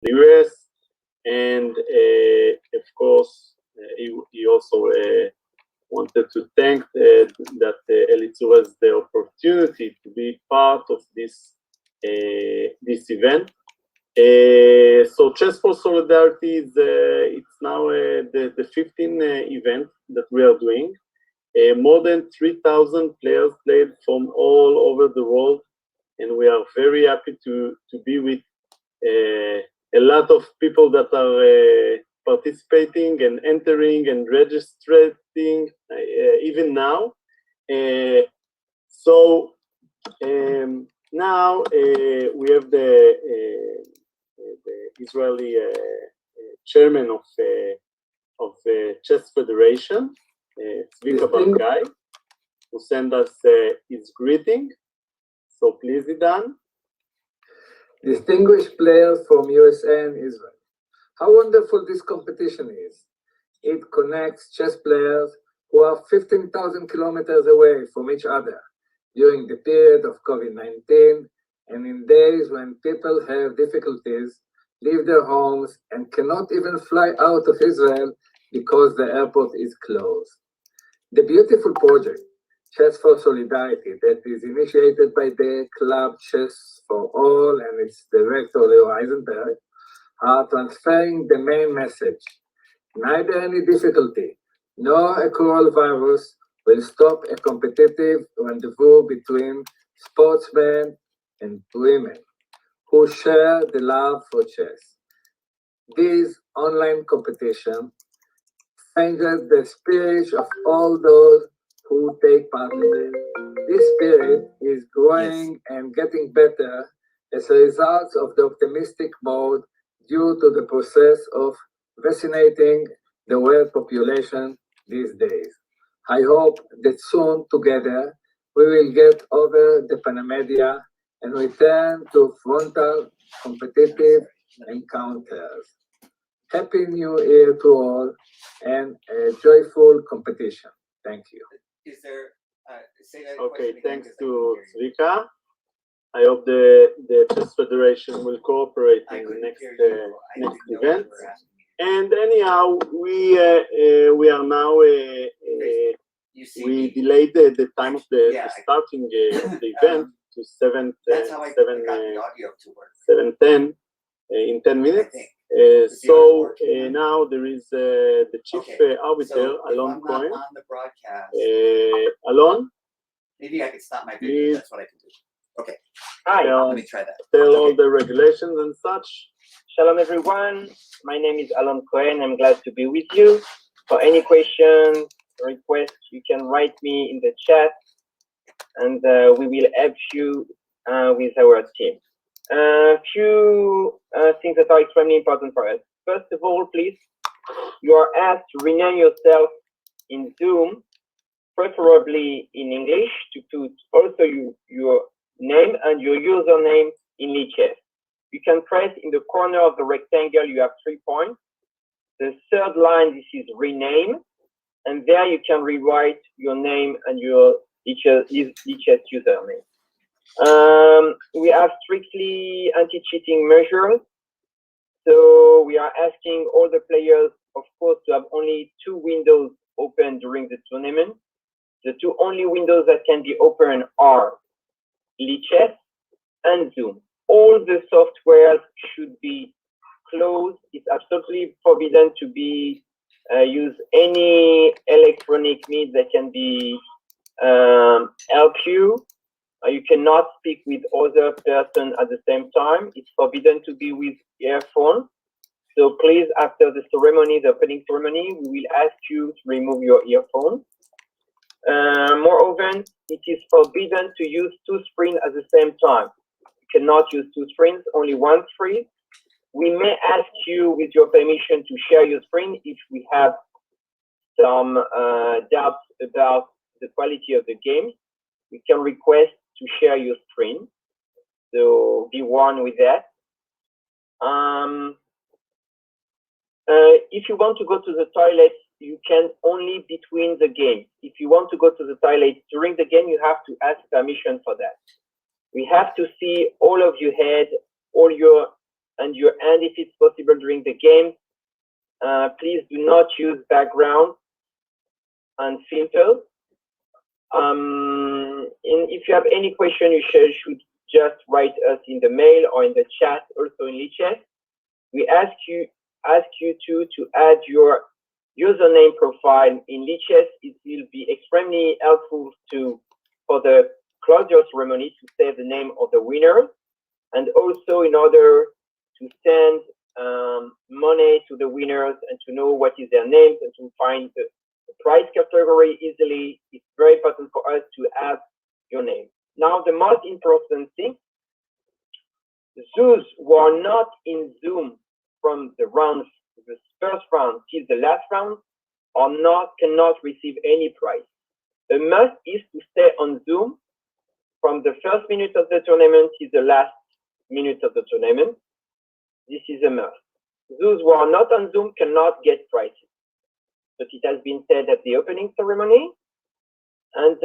the US, and of course, he also wanted to thank that Elitzur has the opportunity to be part of this event. So Chess4Solidarity is it's now the 15th event that we are doing. More than 3,000 players played from all over the world, and we are very happy to be with a lot of people that are participating and entering and registering even now. So now we have the Israeli chairman of Chess Federation, Zvika Barkai, who sent us his greeting. So please, Idan. Distinguished players from USA and Israel. How wonderful this competition is. It connects chess players who are 15,000 kilometers away from each other during the period of COVID-19 and in days when people have difficulties, leave their homes, and cannot even fly out of Israel because the airport is closed. The beautiful project, Chess4Solidarity, that is initiated by the club Chess for All and its director, Leo Eisenberg, are transferring the main message. Neither any difficulty nor a coronavirus will stop a competitive rendezvous between sportsmen and women who share the love for chess. This online competition changes the spirit of all those who take part in it. This spirit is growing and getting better as a result of the optimistic mode due to the process of vaccinating the world population these days. I hope that soon together we will get over the pandemia and return to frontal competitive encounters. Happy New Year to all and a joyful competition. Thank you. Is there, say that Okay, again, thanks 'cause I to couldn't hear you. Zvika. I hope the Chess Federation will cooperate I in the couldn't next hear you. I next didn't know what you event. were asking me. And anyhow, we are now You see we me. delayed the time of the Yeah, starting of the event to That's how I got the audio to work. 7:10 in 10 I minutes. think. So now there is the chief arbiter, So if Alon I'm not Cohen. on the broadcast, Alon, maybe I could stop my video. please. That's what I can do. Okay. Hi, Let me try that. Tell all Okay. the regulations and such. shalom everyone. My name is Alon Cohen. I'm glad to be with you. For any questions, requests, you can write me in the chat, and we will help you with our team. A few things that are extremely important for us. First of all, please, you are asked to rename yourself in Zoom, preferably in English, to put also your name and your username in Lichess. You can press in the corner of the rectangle, you have 3 points. The third line, this is rename, and there you can rewrite your name and your Lichess username. We have strictly anti-cheating measures. So we are asking all the players, of course, to have only 2 windows open during the tournament. The 2 only windows that can be open are Lichess and Zoom. All the softwares should be closed. It's absolutely forbidden to be use any electronic means that can be help you. You cannot speak with other person at the same time. It's forbidden to be with earphones. So please, after the ceremony, the opening ceremony, we will ask you to remove your earphones. Moreover, it is forbidden to use 2 screens at the same time. You cannot use 2 screens, only 1 screen. We may ask you, with your permission, to share your screen if we have some doubts about the quality of the game. We can request to share your screen. So be warned with that. If you want to go to the toilet, you can only between the games. If you want to go to the toilet during the game, you have to ask permission for that. We have to see all of your head, all your and your hand if it's possible during the game. Please do not use background and filters. And if you have any question, you should just write us in the mail or in the chat, also in Lichess. We ask you to add your username profile in Lichess. It will be extremely helpful for the closure ceremony to save the name of the winner, and also in order to send money to the winners and to know what is their names and to find the prize category easily. It's very important for us to have your name. Now, the most important thing, those who are not in Zoom from the first round till the last round cannot receive any prize. The must is to stay on Zoom from the first minute of the tournament till the last minute of the tournament. This is a must. Those who are not on Zoom cannot get prizes. But it has been said at the opening ceremony, and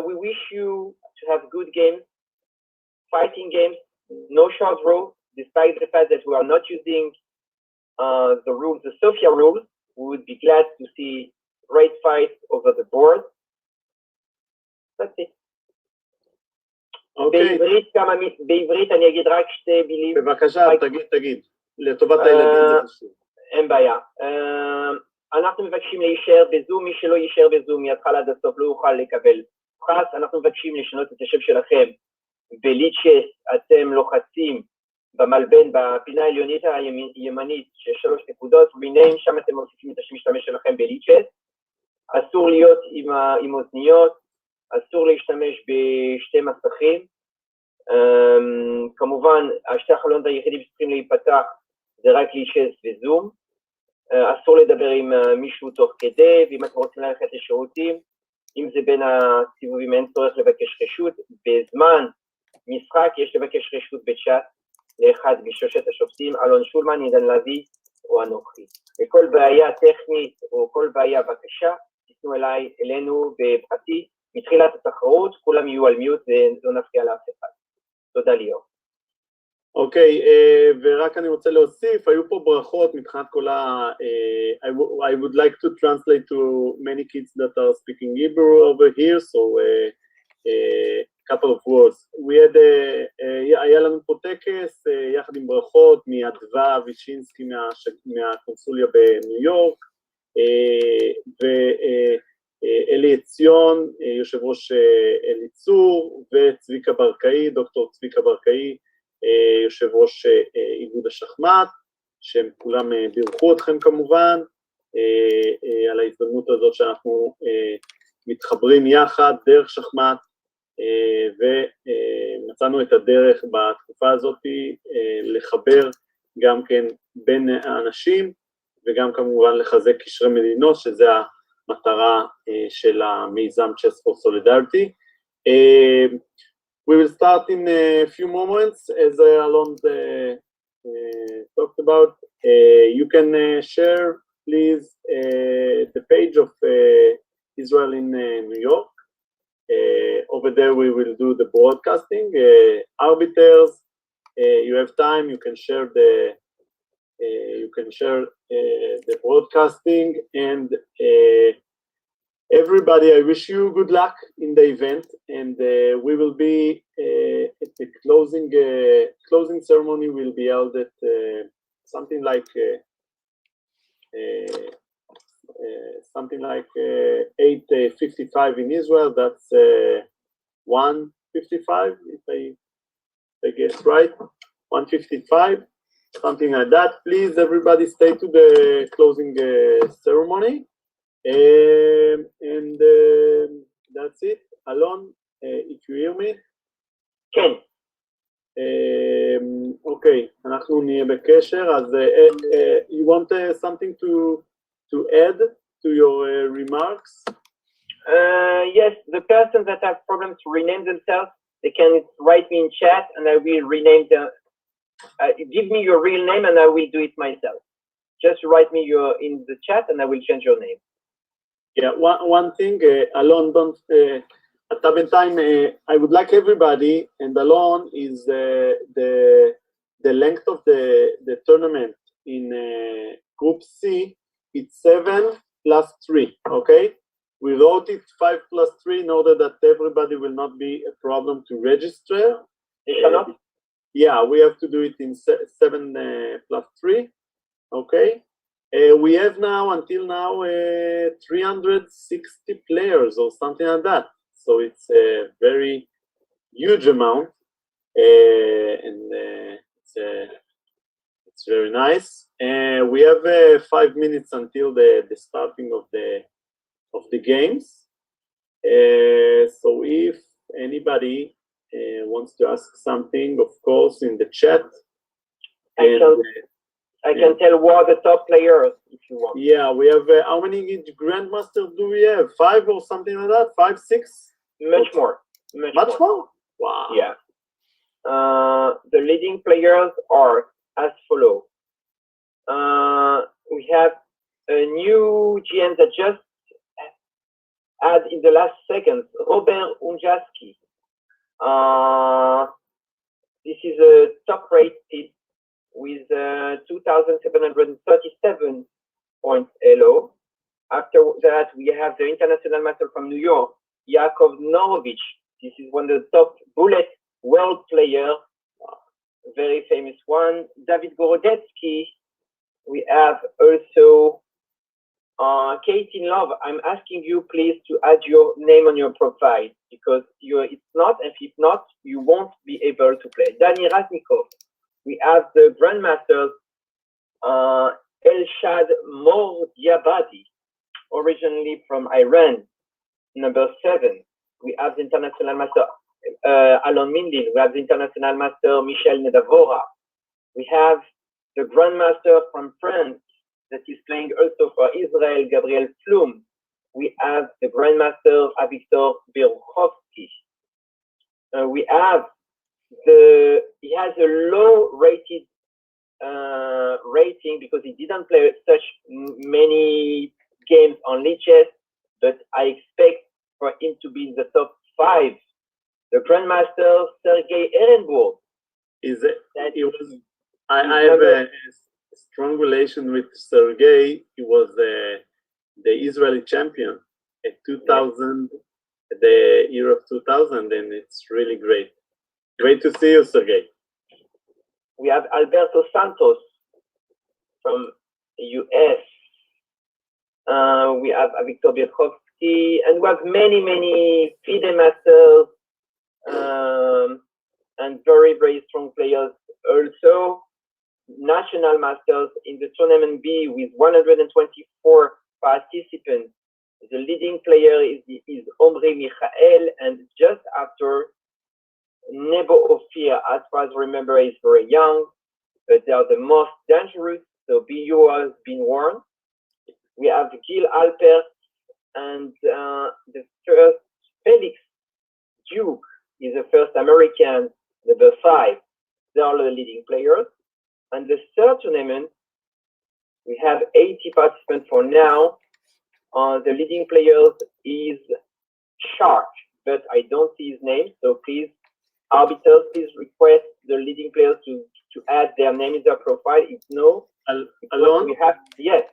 we wish you to have good games, fighting games, no short draw, despite the fact that we are not using the rules, the Sophia rules. We would be glad to see great fights over the board. That's it. אוקיי. בעברית אני אגיד רק שתי מילים. בבקשה, תגיד. לטובת הילדים זה חשוב. אין בעיה. אנחנו מבקשים להישאר בזום, מי שלא יישאר בזום מההתחלה עד הסוף לא יוכל לקבל פרס. אנחנו מבקשים לשנות את השם שלכם בליצ'ס, אתם לוחצים במלבן, בפינה העליונית הימנית של 3 נקודות, rename, שם אתם מוסיפים את השם משתמש שלכם בליצ'ס. אסור להיות עם אוזניות, אסור להשתמש בשתי מסכים. כמובן, השתי החלונות היחידים שצריכים להיפתח זה רק ליצ'ס וזום. אסור לדבר עם מישהו תוך כדי, ואם אתם רוצים ללכת לשירותים, אם זה בין הסיבובים אין צורך לבקש רשות. בזמן משחק יש לבקש רשות בצ'אט לאחד משלושת השופטים, אלון שולמן, עידן לוי או אנוכי. לכל בעיה טכנית או כל בעיה בקשה, תפנו אלינו בפרטי. מתחילת התחרות, כולם יהיו על מיוט ולא נפריע לאף אחד. תודה ליאור. אוקיי, ורק אני רוצה להוסיף, היו פה ברכות מבחינת כל I would like to translate to many kids that are speaking Hebrew over here, so a couple of words. היה לנו פה טקס יחד עם ברכות מאדווה וישינסקי מהקונסוליה בניו יורק, ואלי עציון, יושב ראש אליצור, וצביקה ברקאי, דוקטור צביקה ברקאי, יושב ראש איגוד השחמט, שהם כולם בירכו אתכם כמובן, על ההזדמנות הזאת שאנחנו מתחברים יחד דרך שחמט, ומצאנו את הדרך בתקופה הזאת לחבר גם כן בין האנשים, וגם כמובן לחזק קשרי מדינות, שזה המטרה של המיזם Chess4Solidarity. We will start in a few moments, as Alon talked about. You can share, please, the page of Israel in New York. Over there we will do the broadcasting. Arbiters, you have time, you can share the broadcasting, and everybody, I wish you good luck in the event, and we will be at the closing ceremony will be held at something like 8:55 in Israel. That's 1:55, if I guess right, 1:55, something like that. Please, everybody, stay to the closing ceremony. And that's it. Alon, if you hear me? כן. אוקיי, אנחנו נהיה בקשר, אז you want something to add to your remarks? Yes, the persons that have problems to rename themselves, they can write me in chat and I will rename them. Give me your real name and I will do it myself. Just write me in the chat and I will change your name. Yeah, one thing, Alon, don't, אתה בינתיים, I would like everybody, and Alon is the the length of the tournament in Group C, it's 7 plus 3, okay? We wrote it 5 plus 3 in order that everybody will not be a problem to register. Yeah, we have to do it in 7 plus 3, okay? We have now, until now, 360 players or something like that. So it's a very huge amount, and it's very nice. We have 5 minutes until the starting of the games. So if anybody wants to ask something, of course, in the chat. I can tell who are the top players if you want. Yeah, we have, how many grandmasters do we have? 5 or something like that? 5, 6? Much more. Much more? Wow. Yeah. The leading players are as follow. We have a new GM that just had in the last seconds, Robert Unjaski. This is a top rated with 2,737 points Elo. After that, we have the international master from New York, Yakov Norovich. This is one of the top bullet world players, very famous one. David Gorodetsky. We have also Kate in Love. I'm asking you please to add your name on your profile because it's not, and if not, you won't be able to play. Danny Raznikov. We have the grandmasters Elshad Mordiabadi, originally from Iran, number 7. We have the international master Alon Mindin. We have the international master Michel Nedavora. We have the grandmaster from France that is playing also for Israel, Gabriel Flum. We have the grandmaster Avictor Birchowski. We have he has a low rated rating because he didn't play such many games on Lichess, but I expect for him to be in the top 5. The grandmaster Sergei Ehrenburg. I have a strong relation with Sergei. He was the Israeli champion at 2000, the year of 2000, and it's really great. Great to see you, Sergei. We have Alberto Santos from the US. We have Victor Bielkowski, and we have many FIDE masters and very strong players also. National masters in the tournament B with 124 participants. The leading player is Omri Michael, and just after Nebo Ophir, as far as I remember, is very young, but they are the most dangerous, so BU has been warned. We have Gil Alpert and the first Felix Duke is the first American, number 5. They are the leading players. And the third tournament, we have 80 participants for now. The leading players is Shark, but I don't see his name, so please, arbiters, please request the leading players to add their name in their profile. If no, Alon? We have, yes.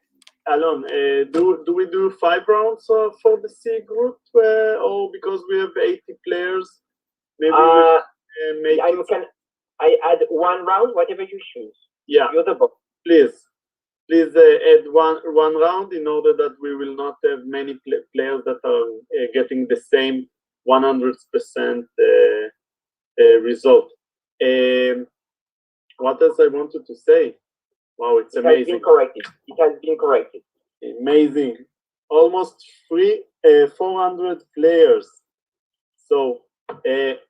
Alon, do we do 5 rounds for the C group, or because we have 80 players, maybe we make I add 1 round, whatever you choose. Yeah, you're the boss. Please add one round in order that we will not have many players that are getting the same 100% result. What else I wanted to say? Wow, it's amazing. It has been corrected. Amazing. Almost 400 players. So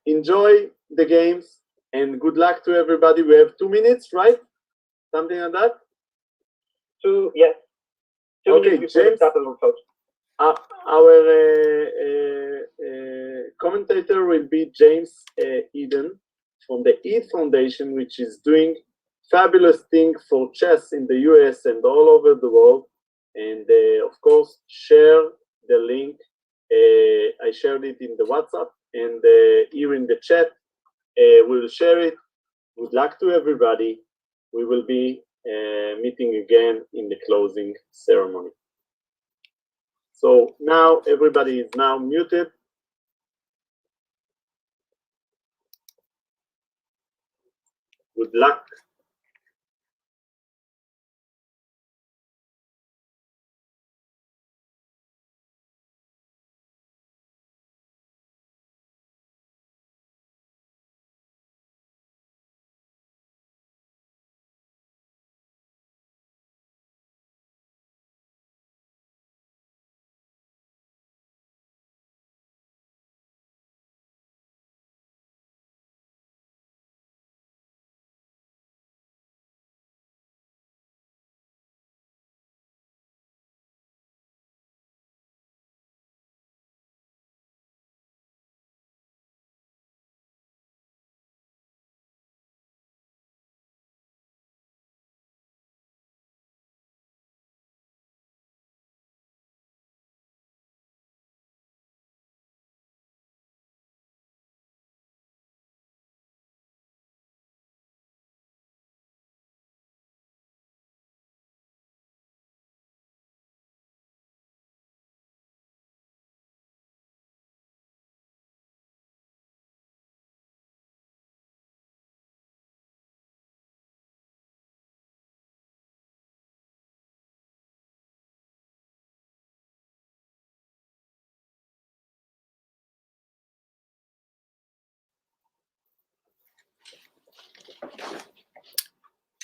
enjoy the games and good luck to everybody. We have 2 minutes, right? Something like that? 2, yes. 2 okay, minutes before James, the start of the coach. Our commentator will be James Eden from the ETH Foundation, which is doing fabulous things for chess in the US and all over the world. And of course, share the link. I shared it in the WhatsApp and here in the chat. We'll share it. Good luck to everybody. We will be meeting again in the closing ceremony. So now everybody is now muted. Good luck.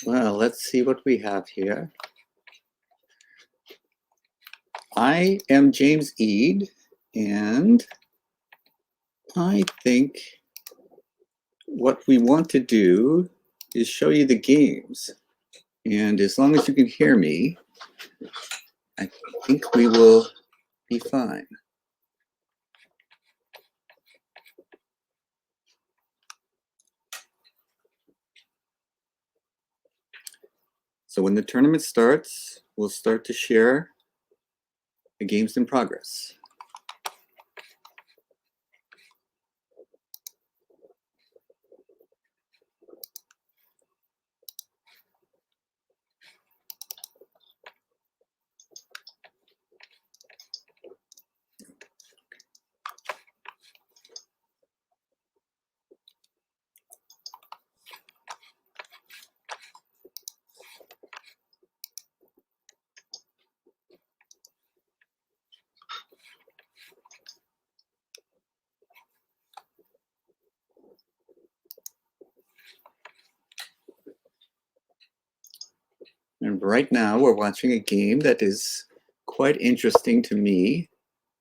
Well, let's see what we have here. I am James Eade, and I think what we want to do is show you the games. And as long as you can hear me, I think we will be fine. So when the tournament starts, we'll start to share the games in progress. And right now we're watching a game that is quite interesting to me.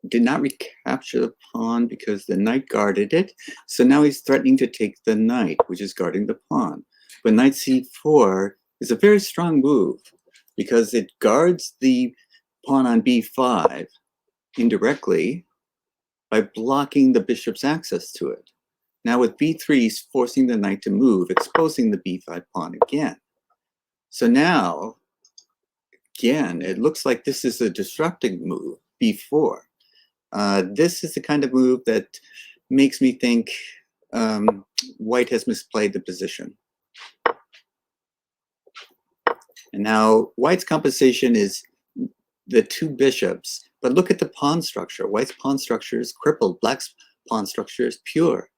Did not recapture the pawn because the knight guarded it. So now he's threatening to take the knight, which is guarding the pawn. But knight c4 is a very strong move because it guards the pawn on b5 indirectly by blocking the bishop's access to it. Now with b3, he's forcing the knight to move, exposing the b5 pawn again. So now, again, it looks like this is a disrupting move, b4. This is the kind of move that makes me think white has misplayed the position. And now white's compensation is the two bishops, but look at the pawn structure. White's pawn structure is crippled, black's pawn structure is pure.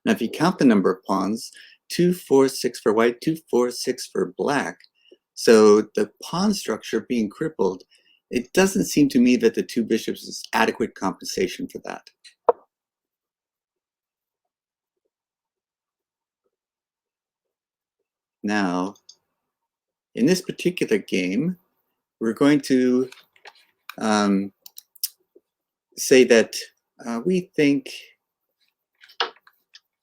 Now if you count the number of pawns, 2, 4, 6 for white, 2, 4, 6 for black. So the pawn structure being crippled, it doesn't seem to me that the two bishops is adequate compensation for that. Now, in this particular game, we're going to say that we think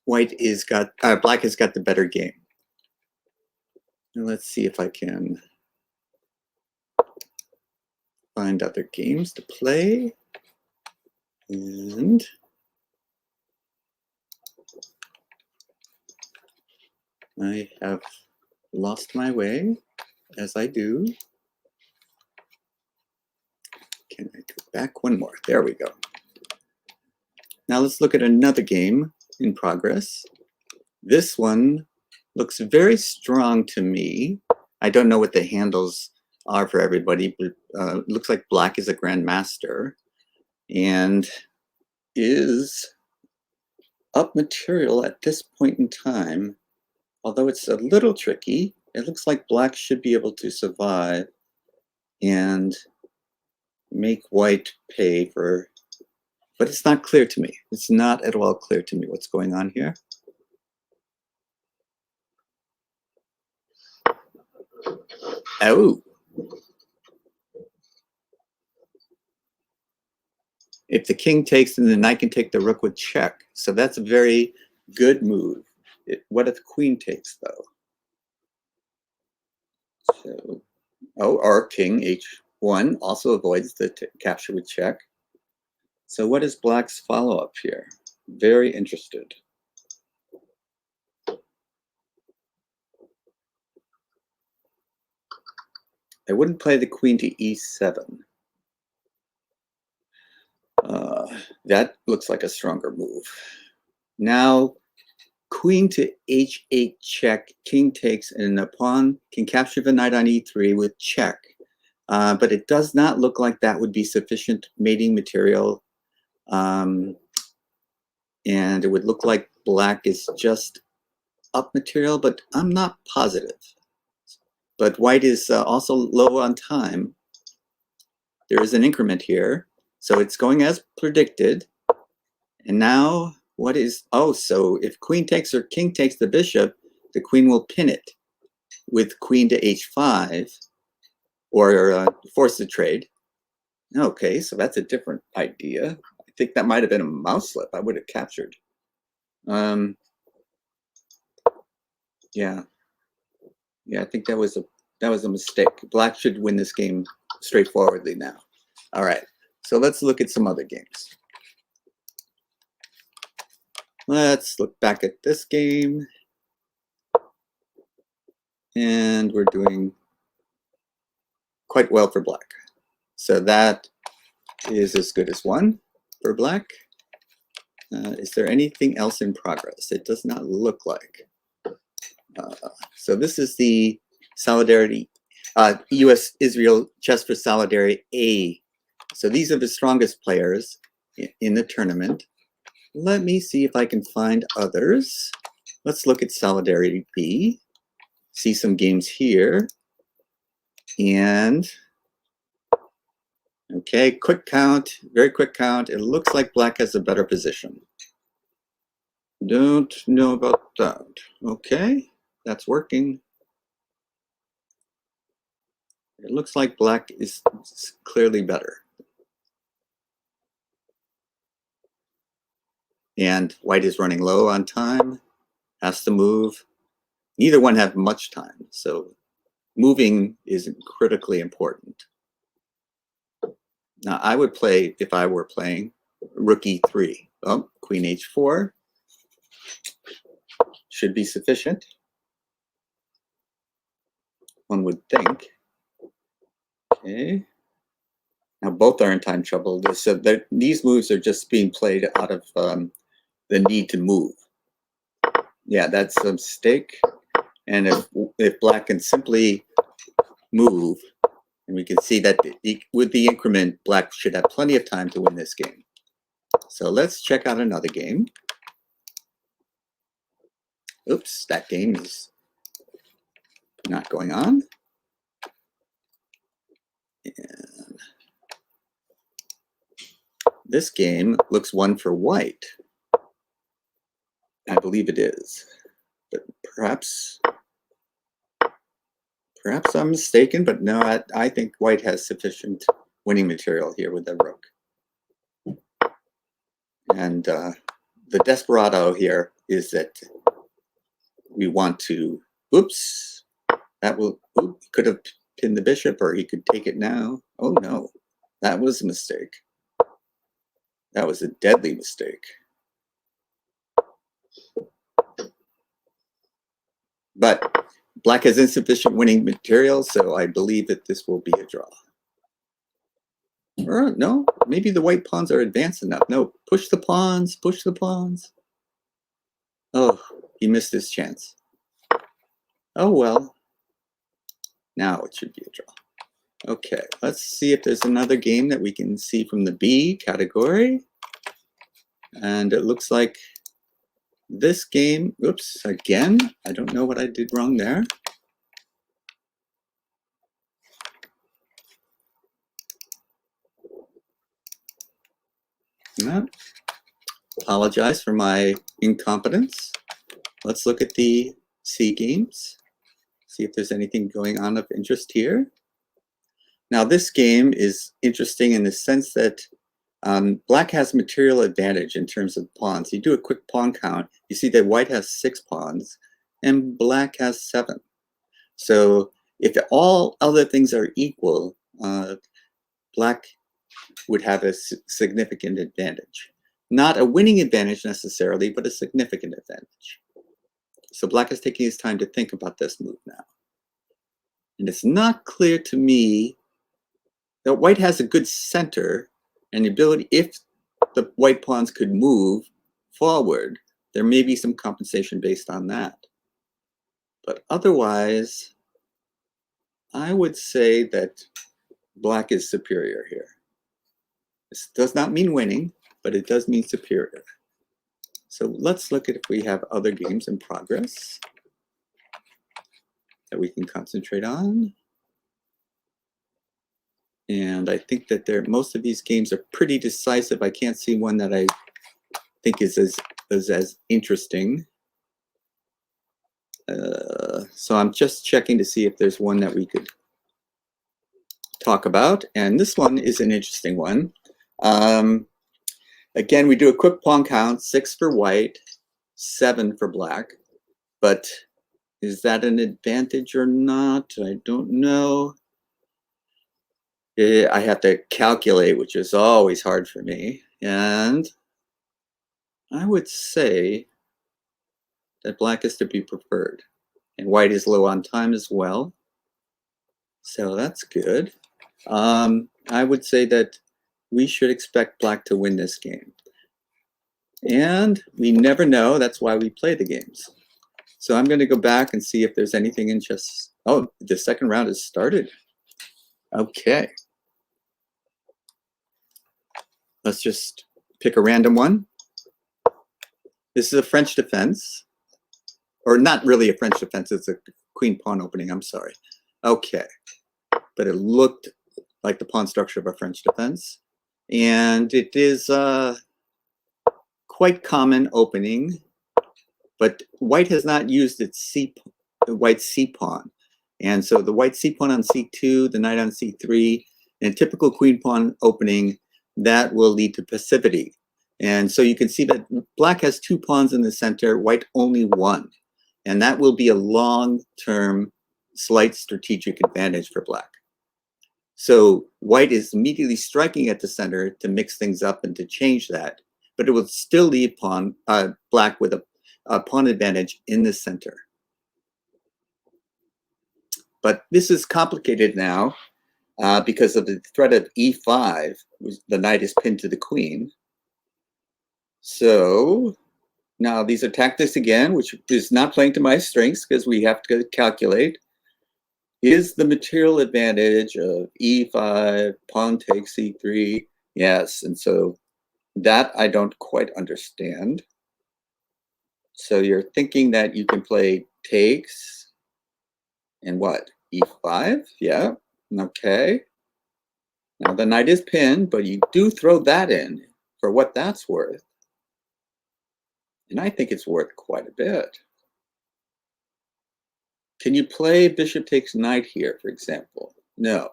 black has got the better game. And let's see if I can find other games to play. And I have lost my way, as I do. Can I go back one more? There we go. Now let's look at another game in progress. This one looks very strong to me. I don't know what the handles are for everybody, but looks like black is a grandmaster and is up material at this point in time. Although it's a little tricky, it looks like black should be able to survive and make white pay for, but it's not clear to me. It's not at all clear to me what's going on here. Oh. If the king takes, then the knight can take the rook with check. So that's a very good move. What if the queen takes, though? So, oh, our king h1 also avoids the capture with check. So what is black's follow-up here? Very interested. I wouldn't play the queen to e7. That looks like a stronger move. Now, queen to h8 check, king takes, and the pawn can capture the knight on e3 with check. But it does not look like that would be sufficient mating material. And it would look like black is just up material, but I'm not positive. But white is also low on time. There is an increment here. So it's going as predicted. And now what is, oh, so if queen takes or king takes the bishop, the queen will pin it with queen to h5 or force the trade. Okay, so that's a different idea. I think that might have been a mouse slip. I would have captured. Yeah, I think that was a mistake. Black should win this game straightforwardly now. All right, so let's look at some other games. Let's look back at this game. And we're doing quite well for black. So that is as good as one for black. Is there anything else in progress? It does not look like. So this is the Solidarity, US-Israel Chess4Solidarity A. So these are the strongest players in the tournament. Let me see if I can find others. Let's look at Solidarity B. See some games here. And, okay, quick count, very quick count. It looks like black has a better position. Don't know about that. Okay, that's working. It looks like black is clearly better. And white is running low on time, has to move. Neither one have much time, so moving is critically important. Now I would play, if I were playing, rook e3. Oh, queen h4 should be sufficient, one would think. Okay. Now both are in time trouble. So these moves are just being played out of the need to move. Yeah, that's a mistake. And if black can simply move, and we can see that with the increment, black should have plenty of time to win this game. So let's check out another game. Oops, that game is not going on. And this game looks one for white. I believe it is, but perhaps I'm mistaken, but no, I think white has sufficient winning material here with the rook. And the desperado here is that we want to, oops, that will, could have pinned the bishop, or he could take it now. Oh no, that was a mistake. That was a deadly mistake. But black has insufficient winning material, so I believe that this will be a draw. Or no, maybe the white pawns are advanced enough. No, push the pawns, push the pawns. Oh, he missed his chance. Oh, well. Now it should be a draw. Okay, let's see if there's another game that we can see from the B category. And it looks like this game, oops, again, I don't know what I did wrong there. Yeah. Apologize for my incompetence. Let's look at the C games, see if there's anything going on of interest here. Now this game is interesting in the sense that black has material advantage in terms of pawns. You do a quick pawn count, you see that white has 6 pawns and black has 7. So if all other things are equal, black would have a significant advantage. Not a winning advantage necessarily, but a significant advantage. So black is taking his time to think about this move now. And it's not clear to me that white has a good center and the ability, if the white pawns could move forward, there may be some compensation based on that. But otherwise, I would say that black is superior here. This does not mean winning, but it does mean superior. So let's look at if we have other games in progress that we can concentrate on. And I think that most of these games are pretty decisive. I can't see one that I think is as interesting. So I'm just checking to see if there's one that we could talk about. And this one is an interesting one. Again, we do a quick pawn count, 6 for white, 7 for black. But is that an advantage or not? I don't know. I have to calculate, which is always hard for me. And I would say that black is to be preferred. And white is low on time as well. So that's good. I would say that we should expect black to win this game. And we never know. That's why we play the games. So I'm going to go back and see if there's anything in chess. Oh, the second round has started. Okay. Let's just pick a random one. This is a French defense. Or not really a French defense. It's a queen pawn opening. I'm sorry. Okay. But it looked like the pawn structure of a French defense. And it is quite common opening. But white has not used its white c pawn. And so the white c pawn on c2, the knight on c3, and typical queen pawn opening, that will lead to passivity. And so you can see that black has 2 pawns in the center, white only 1. And that will be a long-term slight strategic advantage for black. So white is immediately striking at the center to mix things up and to change that. But it will still leave black with a pawn advantage in the center. But this is complicated now because of the threat of e5. The knight is pinned to the queen. So now these are tactics again, which is not playing to my strengths because we have to calculate. Is the material advantage of e5, pawn takes e3? Yes, and so that I don't quite understand. So you're thinking that you can play takes and what? e5? Yeah, okay. Now the knight is pinned, but you do throw that in for what that's worth. And I think it's worth quite a bit. Can you play bishop takes knight here, for example? No,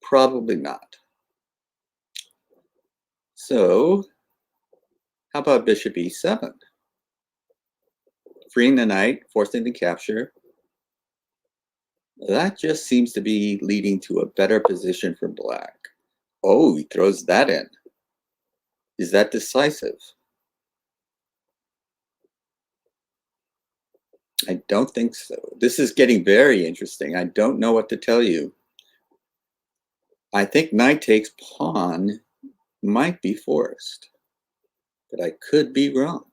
probably not. So how about bishop e7? Freeing the knight, forcing the capture. That just seems to be leading to a better position for black. Oh, he throws that in. Is that decisive? I don't think so. This is getting very interesting. I don't know what to tell you. I think knight takes pawn might be forced, but I could be wrong.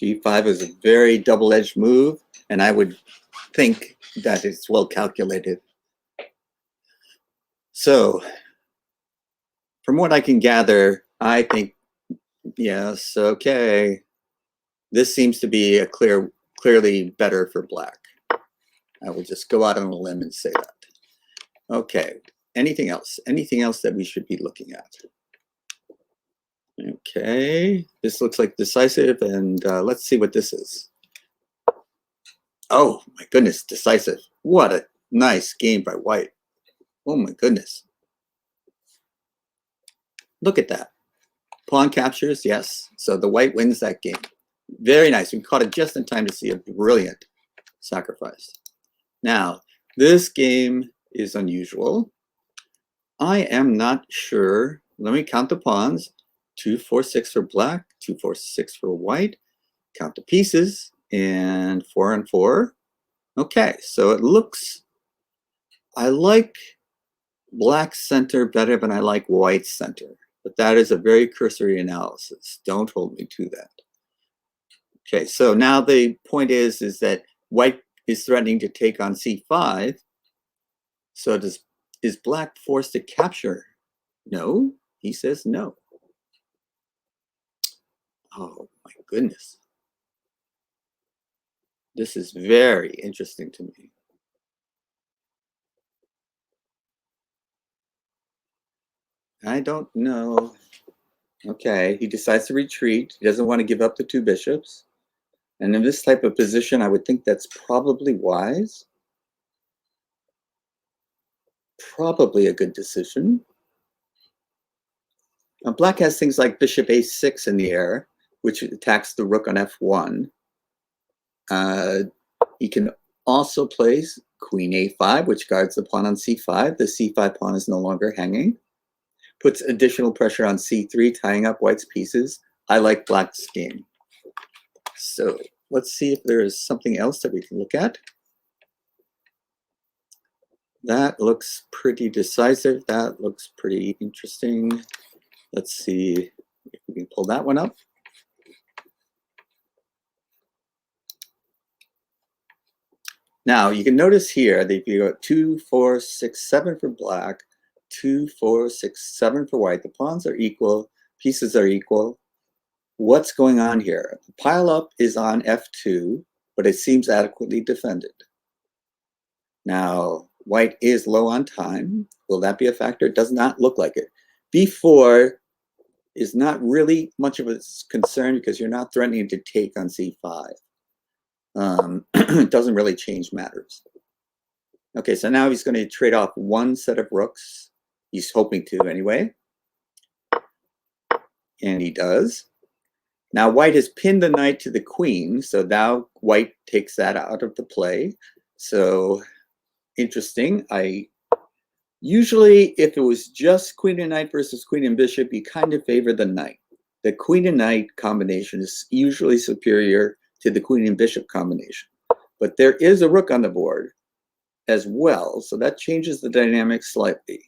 G5 is a very double-edged move, and I would think that it's well calculated. So, from what I can gather, I think, yes, okay. This seems to be a clearly better for black. I will just go out on a limb and say that. Okay, anything else? Anything else that we should be looking at? Okay, this looks like decisive, and let's see what this is. Oh my goodness, decisive. What a nice game by white. Oh my goodness. Look at that. Pawn captures, yes. So the white wins that game. Very nice. We caught it just in time to see a brilliant sacrifice. Now, this game is unusual. I am not sure. Let me count the pawns. 2, 4, 6 for black, 2, 4, 6 for white. Count the pieces, and 4 and 4. Okay, so it looks, I like black center better than I like white center, but that is a very cursory analysis. Don't hold me to that. Okay, so now the point is that white is threatening to take on c5. So is black forced to capture? No, he says no. Oh my goodness. This is very interesting to me. I don't know. Okay, he decides to retreat. He doesn't want to give up the 2 bishops. And in this type of position, I would think that's probably wise. Probably a good decision. Now, black has things like bishop a6 in the air, which attacks the rook on f1. He can also place queen a5, which guards the pawn on c5. The c5 pawn is no longer hanging. Puts additional pressure on c3, tying up white's pieces. I like black's game. So let's see if there is something else that we can look at. That looks pretty decisive. That looks pretty interesting. Let's see if we can pull that one up. Now you can notice here that if you go 2, 4, 6, 7 for black, 2, 4, 6, 7 for white, the pawns are equal, pieces are equal. What's going on here? The pile up is on f2, but it seems adequately defended. Now, white is low on time. Will that be a factor? It does not look like it. b4 is not really much of a concern because you're not threatening to take on c5. It doesn't really change matters. Okay, so now he's going to trade off 1 set of rooks. He's hoping to anyway. And he does. Now white has pinned the knight to the queen, so now white takes that out of the play. So interesting. Usually if it was just queen and knight versus queen and bishop, you kind of favor the knight. The queen and knight combination is usually superior to the queen and bishop combination. But there is a rook on the board as well, so that changes the dynamic slightly.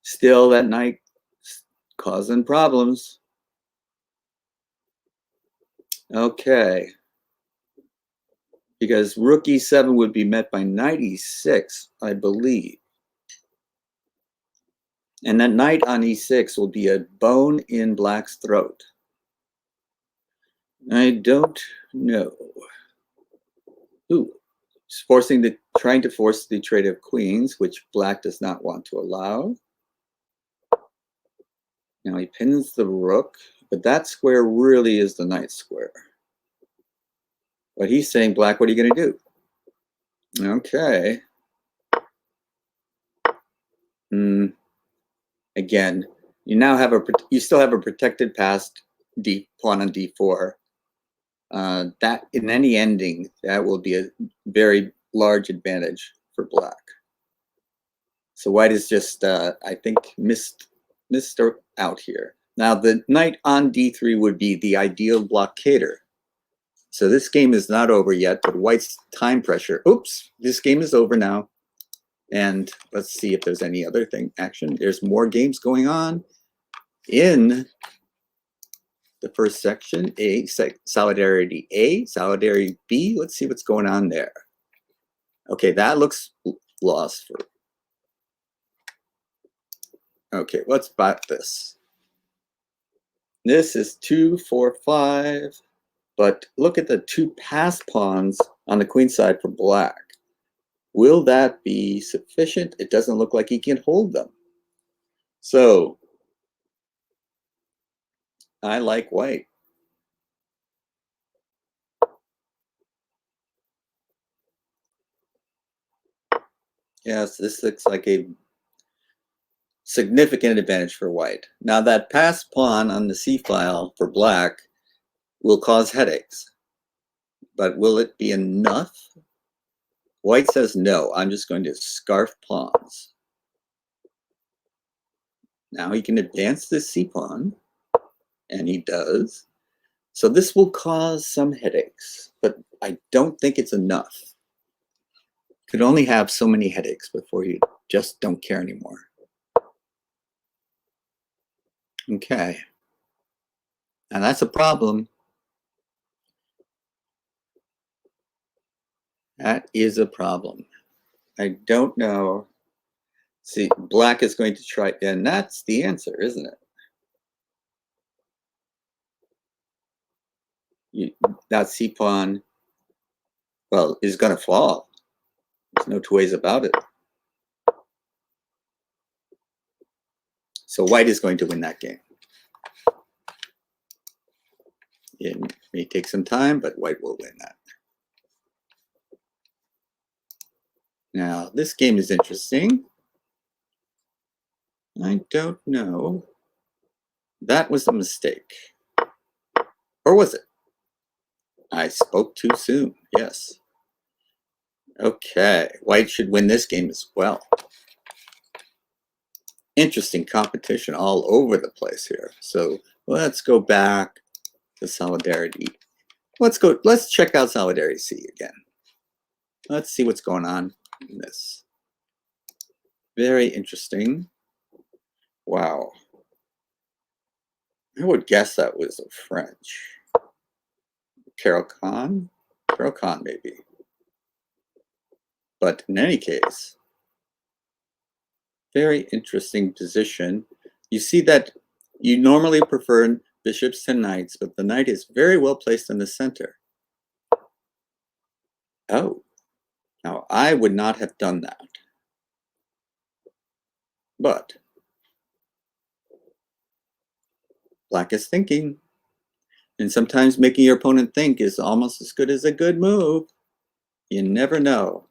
Still, that knight causing problems. Okay. Because rook e7 would be met by knight e6, I believe. And that knight on e6 will be a bone in black's throat. I don't know. Ooh, trying to force the trade of queens, which black does not want to allow. Now he pins the rook, but that square really is the knight square. But he's saying, black, what are you going to do? Okay. Again, you still have a protected passed pawn on d4. That in any ending, that will be a very large advantage for black. So white is just, I think, missed out here. Now the knight on d3 would be the ideal blockader. So this game is not over yet, but white's time pressure. Oops, this game is over now. And let's see if there's any other action. There's more games going on in the first section, Solidarity A, Solidarity B. Let's see what's going on there. Okay, that looks lost for. Okay, what's about this? This is 2, 4, 5, but look at the 2 passed pawns on the queen side for black. Will that be sufficient? It doesn't look like he can hold them. So I like white. Yes, this looks like a significant advantage for white. Now that passed pawn on the c file for black will cause headaches, but will it be enough? White says no, I'm just going to scarf pawns. Now he can advance the c pawn, and he does. So this will cause some headaches, but I don't think it's enough. Could only have so many headaches before you just don't care anymore. Okay. Now that's a problem. That is a problem. I don't know. See, black is going to try, and that's the answer, isn't it? That c pawn, well, is going to fall. There's no two ways about it. So white is going to win that game. It may take some time, but white will win that. Now, this game is interesting. I don't know. That was a mistake. Or was it? I spoke too soon, yes. Okay, white should win this game as well. Interesting competition all over the place here. So let's go back to Solidarity. Let's check out Solidarity C again. Let's see what's going on in this. Very interesting. Wow. I would guess that was a French. Carol Khan? Carol Khan, maybe. But in any case, very interesting position. You see that you normally prefer bishops to knights, but the knight is very well placed in the center. Oh, now I would not have done that. But black is thinking. And sometimes making your opponent think is almost as good as a good move. You never know.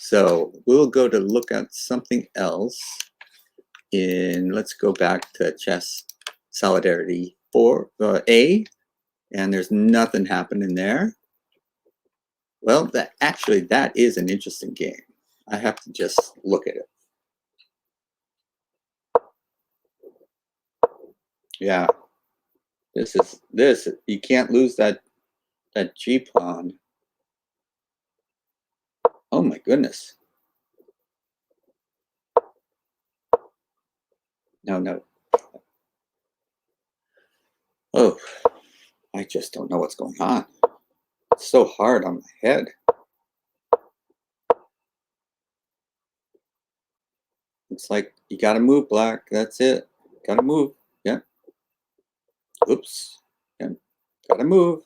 So we'll go to look at something else. Let's go back to Chess Solidarity 4 A, and there's nothing happening there. Well, that is an interesting game. I have to just look at it. Yeah, this you can't lose that G pawn. Oh my goodness. No. Oh, I just don't know what's going on. It's so hard on my head. It's like you gotta move, black. That's it. Gotta move. Yeah. Oops. Yeah. Gotta move.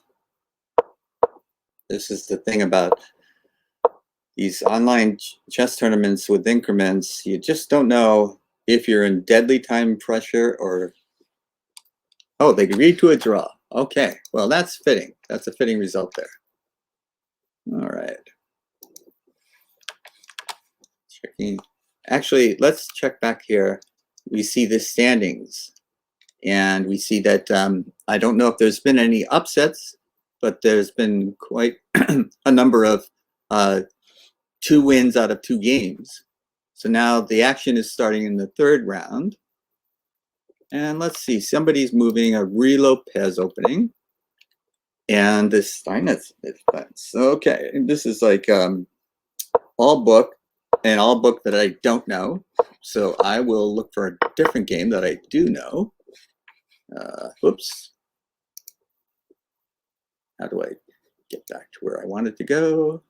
This is the thing about these online chess tournaments with increments. You just don't know if you're in deadly time pressure or... Oh, they agreed to a draw. Okay. Well, that's fitting. That's a fitting result there. All right. Checking. Actually, let's check back here. We see the standings. And we see that I don't know if there's been any upsets, but there's been quite a number of 2 wins out of 2 games. So now the action is starting in the 3rd round. And let's see, somebody's moving a Lopez opening. And this Steinitz defense. Okay, and this is like all book that I don't know. So I will look for a different game that I do know. Oops. How do I get back to where I wanted to go?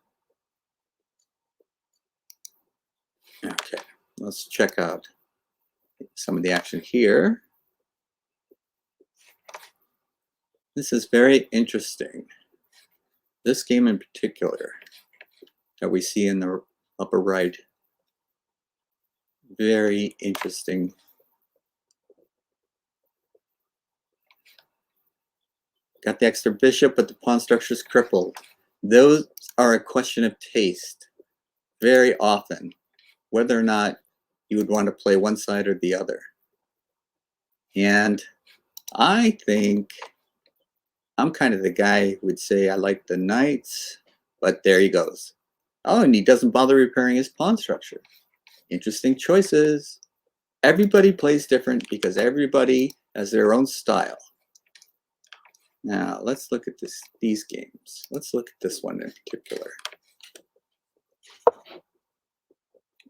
Okay, let's check out some of the action here. This is very interesting. This game in particular that we see in the upper right, very interesting. Got the extra bishop, but the pawn structure is crippled. Those are a question of taste very often, whether or not you would want to play one side or the other. And I think I'm kind of the guy who would say I like the knights, but there he goes. Oh, and he doesn't bother repairing his pawn structure. Interesting choices. Everybody plays different because everybody has their own style. Now, let's look at these games. Let's look at this one in particular.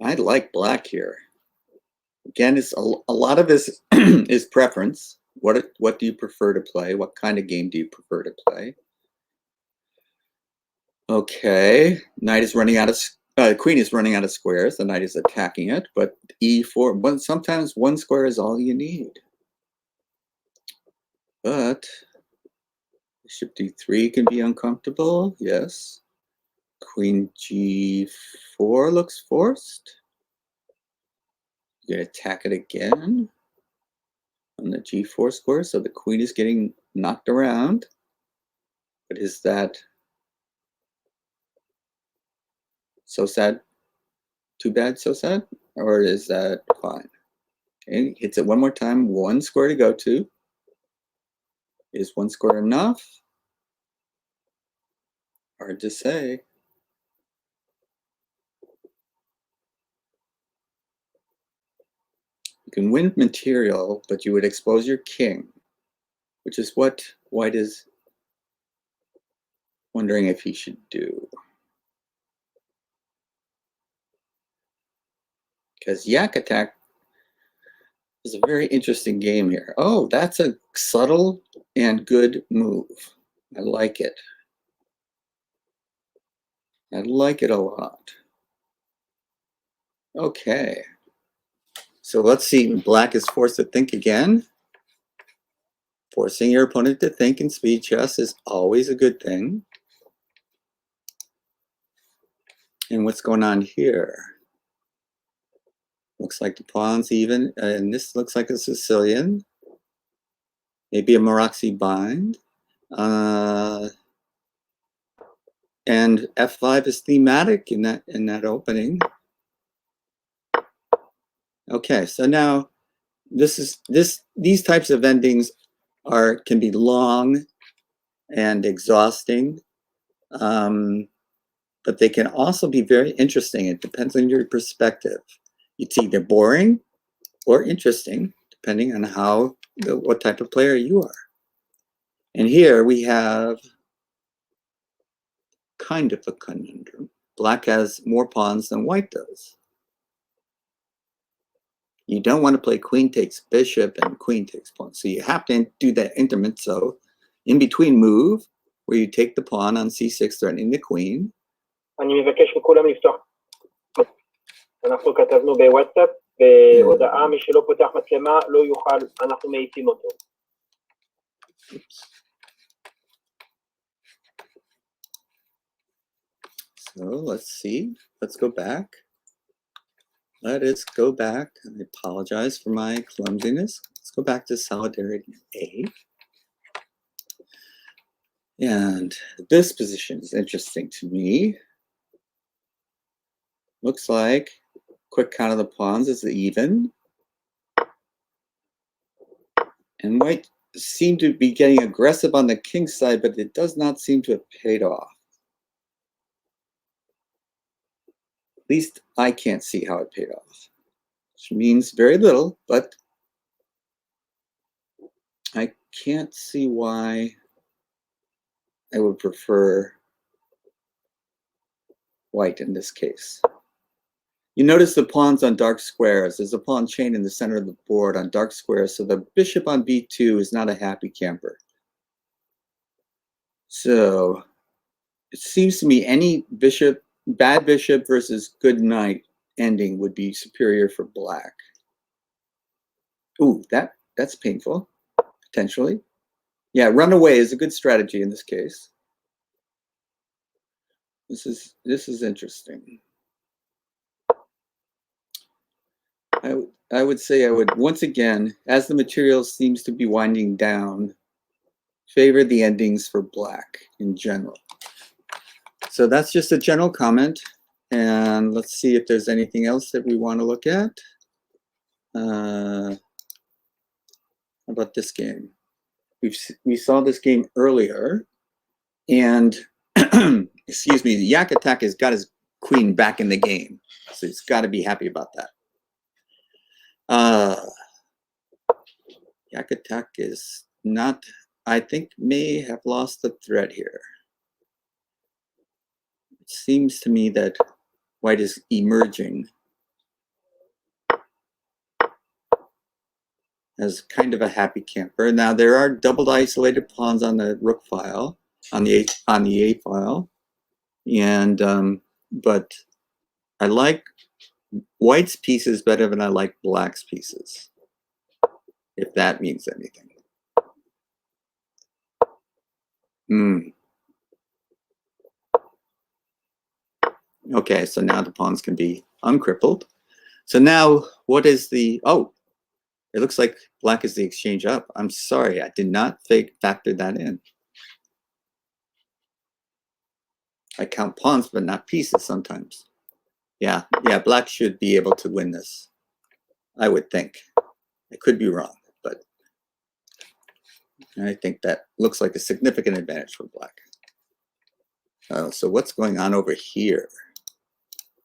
I like black here. Again, it's a lot of this is preference. What do you prefer to play? What kind of game do you prefer to play? Okay, knight is running out of queen is running out of squares. The knight is attacking it, but e4. But sometimes one square is all you need. But bishop d3 can be uncomfortable. Yes. Queen g4 looks forced. You attack it again on the g4 square, so the queen is getting knocked around. But is that so sad? Too bad, so sad? Or is that fine? Okay, hits it one more time. One square to go to. Is one square enough? Hard to say. You can win material, but you would expose your king, which is what white is wondering if he should do. Because yak attack is a very interesting game here. Oh, that's a subtle and good move. I like it. I like it a lot. Okay. So let's see. Black is forced to think again. Forcing your opponent to think in speed chess is always a good thing. And what's going on here? Looks like the pawn's even, and this looks like a Sicilian. Maybe a Maroczy bind. And f5 is thematic in that opening. Okay, so now these types of endings can be long and exhausting, but they can also be very interesting. It depends on your perspective. It's either boring or interesting, depending on what type of player you are. And here we have kind of a conundrum. Black has more pawns than white does. You don't want to play queen takes bishop and queen takes pawn. So you have to do that intermezzo in between move where you take the pawn on c6 threatening the queen. אני מבקש מכולם לפתוח. אנחנו כתבנו בוואטסאפ, בהודעה, מי שלא פותח מצלמה לא יוכל, אנחנו מעיפים אותו. So let's see. Let's go back. Let us go back. I apologize for my clumsiness. Let's go back to Solidarity A. And this position is interesting to me. Looks like quick count of the pawns is even. And white seemed to be getting aggressive on the king side, but it does not seem to have paid off. At least I can't see how it paid off, which means very little, but I can't see why I would prefer white in this case. You notice the pawns on dark squares. There's a pawn chain in the center of the board on dark squares, so the bishop on b2 is not a happy camper. So it seems to me any bad bishop versus good knight ending would be superior for black. Ooh, that's painful, potentially. Yeah, run away is a good strategy in this case. This is interesting. I would say I would, once again, as the material seems to be winding down, favor the endings for black in general. So that's just a general comment. And let's see if there's anything else that we want to look at. How about this game? We saw this game earlier, and excuse me, the Yak Attack has got his queen back in the game, so he's got to be happy about that. Yak Attack is not, I think, may have lost the thread here. It seems to me that white is emerging as kind of a happy camper. Now there are doubled isolated pawns on the rook file, on the A file, and but I like white's pieces better than I like black's pieces, if that means anything. Okay, so now the pawns can be uncrippled. So now what is the, oh, it looks like black is the exchange up. I'm sorry, I did not factor that in. I count pawns, but not pieces sometimes. Yeah, black should be able to win this, I would think. I could be wrong, but I think that looks like a significant advantage for black. So what's going on over here?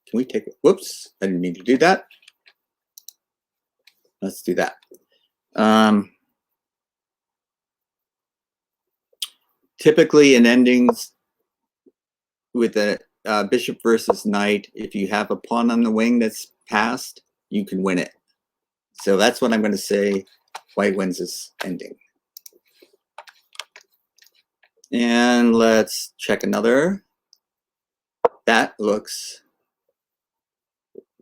Can we take it? Whoops, I didn't mean to do that. Let's do that. Typically in endings with a bishop versus knight, if you have a pawn on the wing that's passed, you can win it. So that's what I'm going to say. White wins this ending. And let's check another. That looks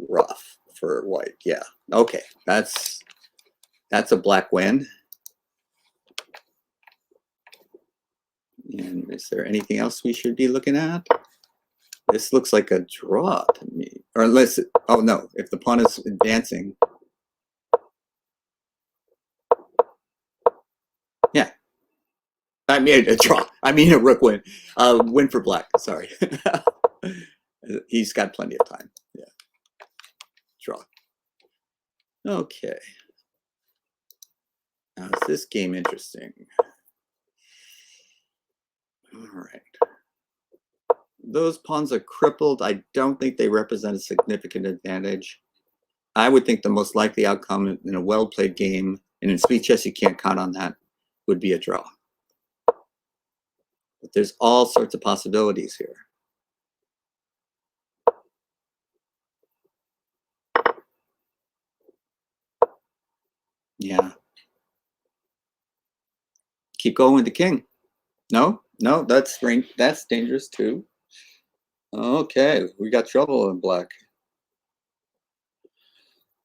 rough for white. Yeah. Okay. That's a black win. And is there anything else we should be looking at? This looks like a draw to me. Or unless, oh no, if the pawn is advancing. Yeah. I mean a draw. I mean a rook win. Win for black, sorry. He's got plenty of time. Yeah. Draw. Okay. Now is this game interesting? All right. Those pawns are crippled. I don't think they represent a significant advantage. I would think the most likely outcome in a well-played game, and in speed chess you can't count on that, would be a draw. But there's all sorts of possibilities here. Yeah. Keep going with the king. No, that's dangerous too. Okay, we got trouble in black.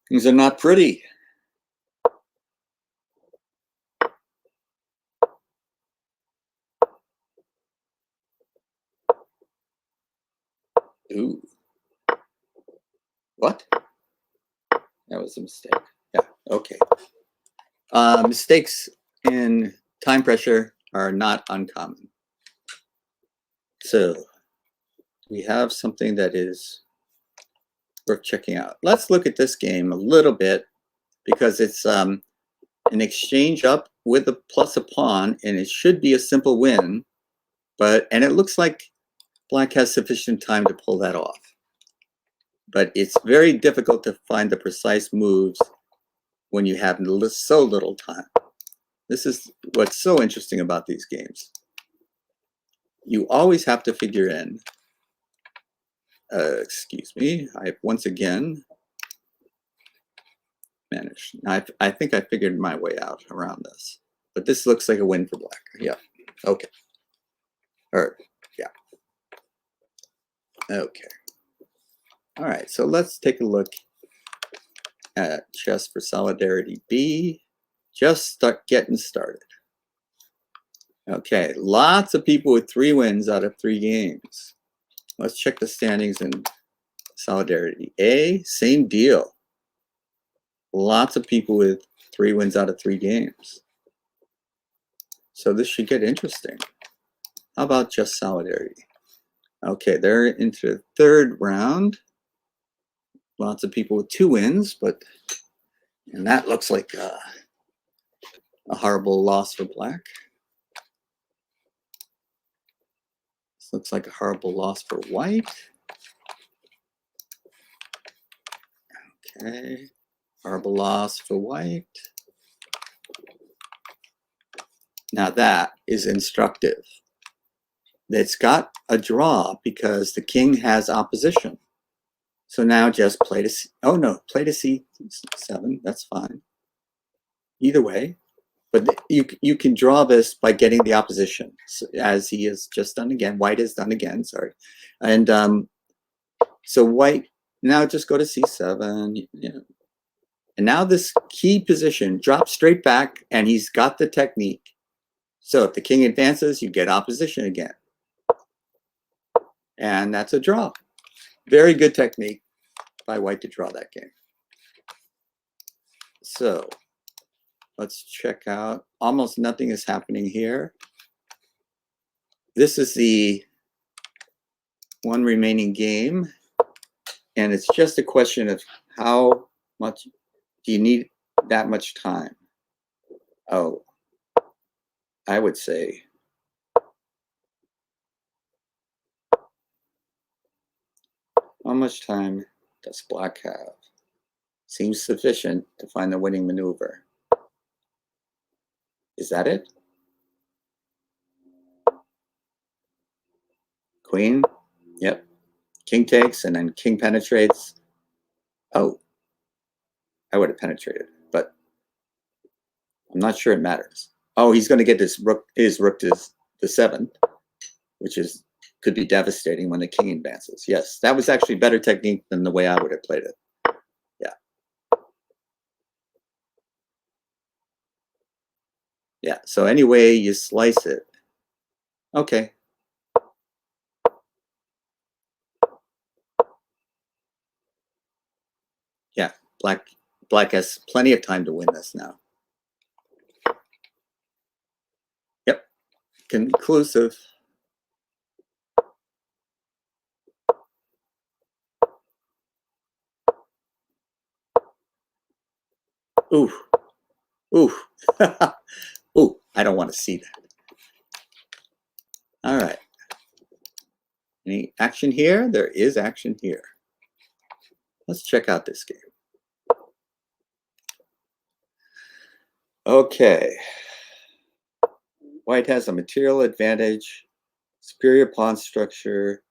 Things are not pretty. Ooh. What? That was a mistake. Yeah, okay. Mistakes in time pressure are not uncommon. So we have something that is worth checking out. Let's look at this game a little bit because it's an exchange up with a plus a pawn, and it should be a simple win, and it looks like black has sufficient time to pull that off. But it's very difficult to find the precise moves when you have so little time. This is what's so interesting about these games. You always have to figure in, excuse me, I once again managed. I think I figured my way out around this. But this looks like a win for black. Yeah, okay. Or, yeah. Okay. All right, so let's take a look at Chess4Solidarity B. Just start getting started. Okay, lots of people with 3 wins out of 3 games. Let's check the standings in Solidarity A. Same deal. Lots of people with 3 wins out of 3 games. So this should get interesting. How about just Solidarity? Okay, they're into the 3rd round. Lots of people with 2 wins, and that looks like a horrible loss for Black. This looks like a horrible loss for White. Okay, horrible loss for White. Now that is instructive. It's got a draw because the king has opposition. So now just play to C. Oh no, play to C7. That's fine. Either way, but you can draw this by getting the opposition, as he has just done again. White has done again. Sorry, and so White now just go to C7. Yeah. And now this key position drops straight back, and he's got the technique. So if the king advances, you get opposition again. And that's a draw. Very good technique by White to draw that game. So let's check out. Almost nothing is happening here. This is the one remaining game. And it's just a question of how much do you need that much time? Oh, I would say how much time does Black have? Seems sufficient to find the winning maneuver. Is that it? Queen? Yep. King takes and then king penetrates. Oh, I would have penetrated, but I'm not sure it matters. Oh, he's going to get his rook to the 7th, which could be devastating when the king advances. Yes, that was actually better technique than the way I would have played it. Yeah. Yeah, so anyway, you slice it. Okay. Yeah, Black has plenty of time to win this now. Yep, conclusive. Ooh, ooh, ooh, I don't want to see that. All right. Any action here? There is action here. Let's check out this game. Okay. White has a material advantage, superior pawn structure.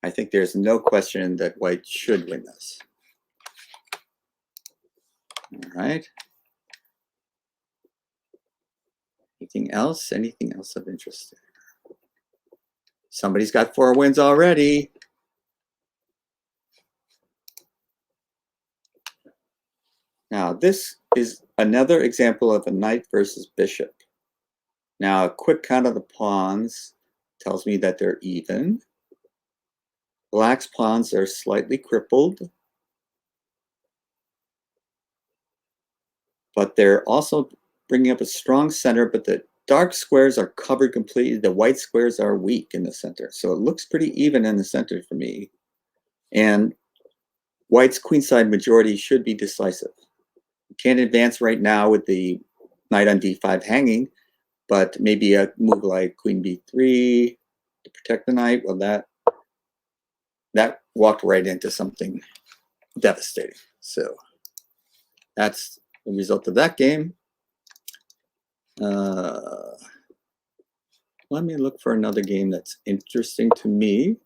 I think there's no question that White should win this. All right. Anything else? Anything else of interest? Somebody's got 4 wins already. Now, this is another example of a knight versus bishop. Now, a quick count of the pawns tells me that they're even. Black's pawns are slightly crippled, but they're also bringing up a strong center, but the dark squares are covered completely. The white squares are weak in the center. So it looks pretty even in the center for me. And White's queenside majority should be decisive. You can't advance right now with the knight on d5 hanging, but maybe a move like queen b3 to protect the knight. Well, that walked right into something devastating. So that's the result of that game. Let me look for another game that's interesting to me.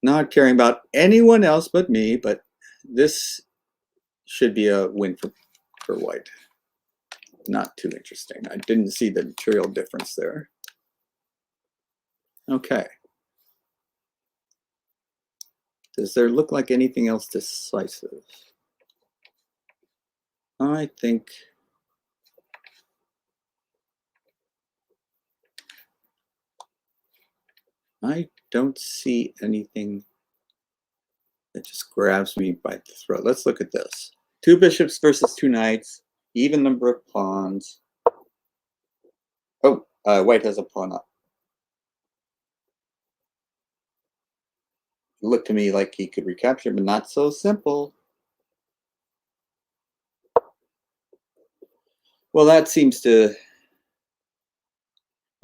Not caring about anyone else but me, but this should be a win for White. Not too interesting. I didn't see the material difference there. Okay. Does there look like anything else decisive? I think I don't see anything that just grabs me by the throat. Let's look at this. 2 bishops versus 2 knights, even number of pawns. Oh, white has a pawn up. It looked to me like he could recapture, but not so simple. Well, that seems to...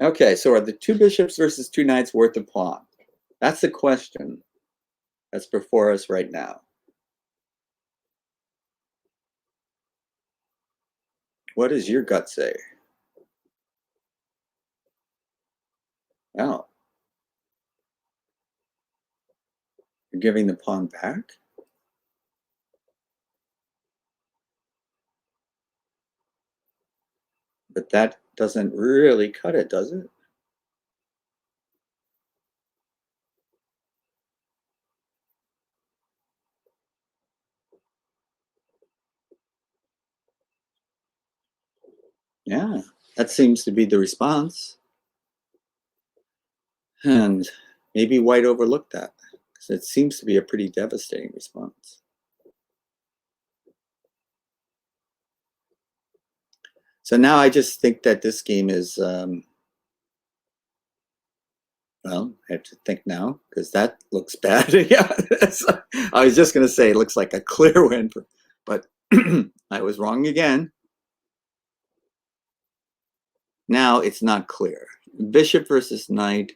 Okay, so are the 2 bishops versus 2 knights worth a pawn? That's the question that's before us right now. What does your gut say? Oh. You're giving the pawn back? But that doesn't really cut it, does it? Yeah, that seems to be the response. And maybe white overlooked that, because it seems to be a pretty devastating response. So now I just think that this game is, well, I have to think now, because that looks bad. Yeah, I was just going to say it looks like a clear win, but I was wrong again. Now it's not clear. Bishop versus knight.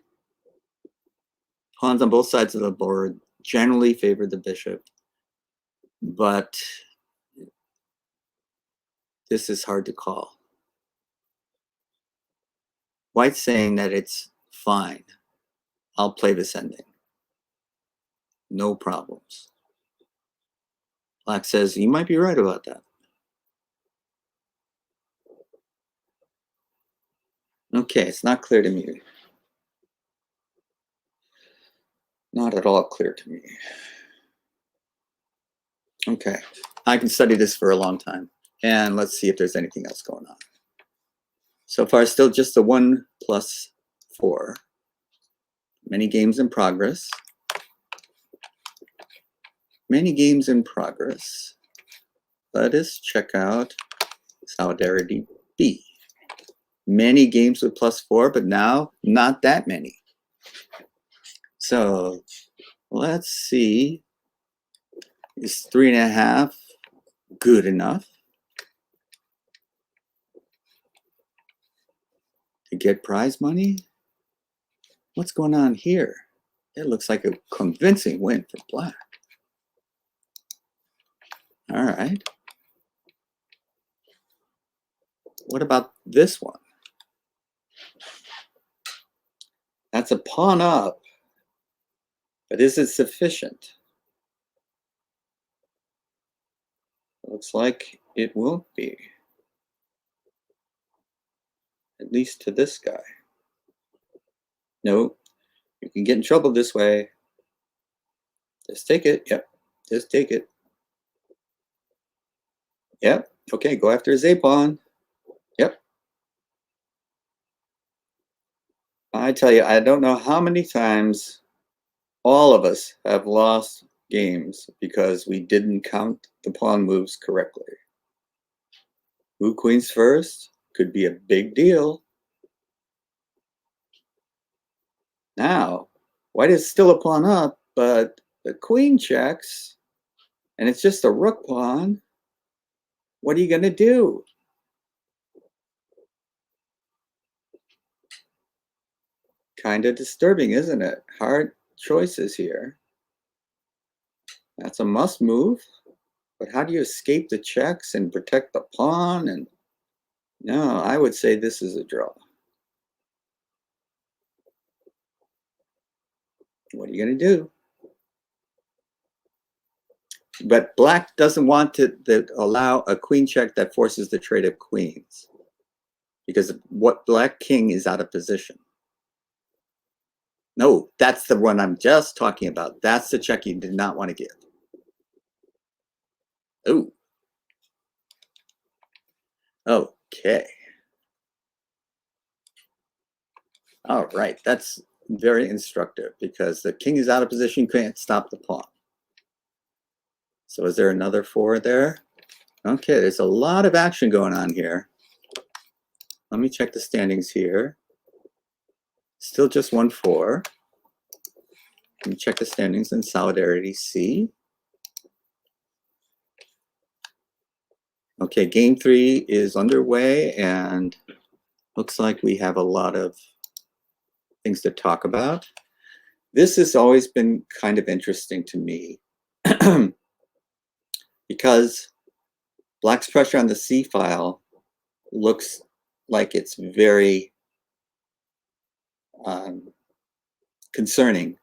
Pawns on both sides of the board generally favor the bishop, but this is hard to call. White's saying that it's fine. I'll play this ending. No problems. Black says, you might be right about that. Okay, it's not clear to me. Not at all clear to me. Okay, I can study this for a long time. And let's see if there's anything else going on. So far, still just a 1+4. Many games in progress. Many games in progress. Let us check out Solidarity B. Many games with +4, but now not that many. So let's see. Is 3.5 good enough to get prize money? What's going on here? It looks like a convincing win for black. All right. What about this one? That's a pawn up, but is it sufficient? Looks like it won't be. At least to this guy. No, you can get in trouble this way. Just take it. Yep, just take it. Yep, okay, go after his A-pawn. Yep. I tell you, I don't know how many times all of us have lost games because we didn't count the pawn moves correctly. Blue queens first could be a big deal. Now, white is still a pawn up, but the queen checks, and it's just a rook pawn. What are you going to do? Kind of disturbing, isn't it? Hard choices here. That's a must move, but how do you escape the checks and protect the pawn? And no, I would say this is a draw. What are you going to do? But black doesn't want to allow a queen check that forces the trade of queens, because what black king is out of position. No, that's the one I'm just talking about. That's the check you did not want to give. Oh. Okay. All right, that's very instructive because the king is out of position, can't stop the pawn. So is there another 4 there? Okay, there's a lot of action going on here. Let me check the standings here. Still just 1-4. Let me check the standings in Solidarity C. Okay, game 3 is underway and looks like we have a lot of things to talk about. This has always been kind of interesting to me because Black's pressure on the C file looks like it's very concerning.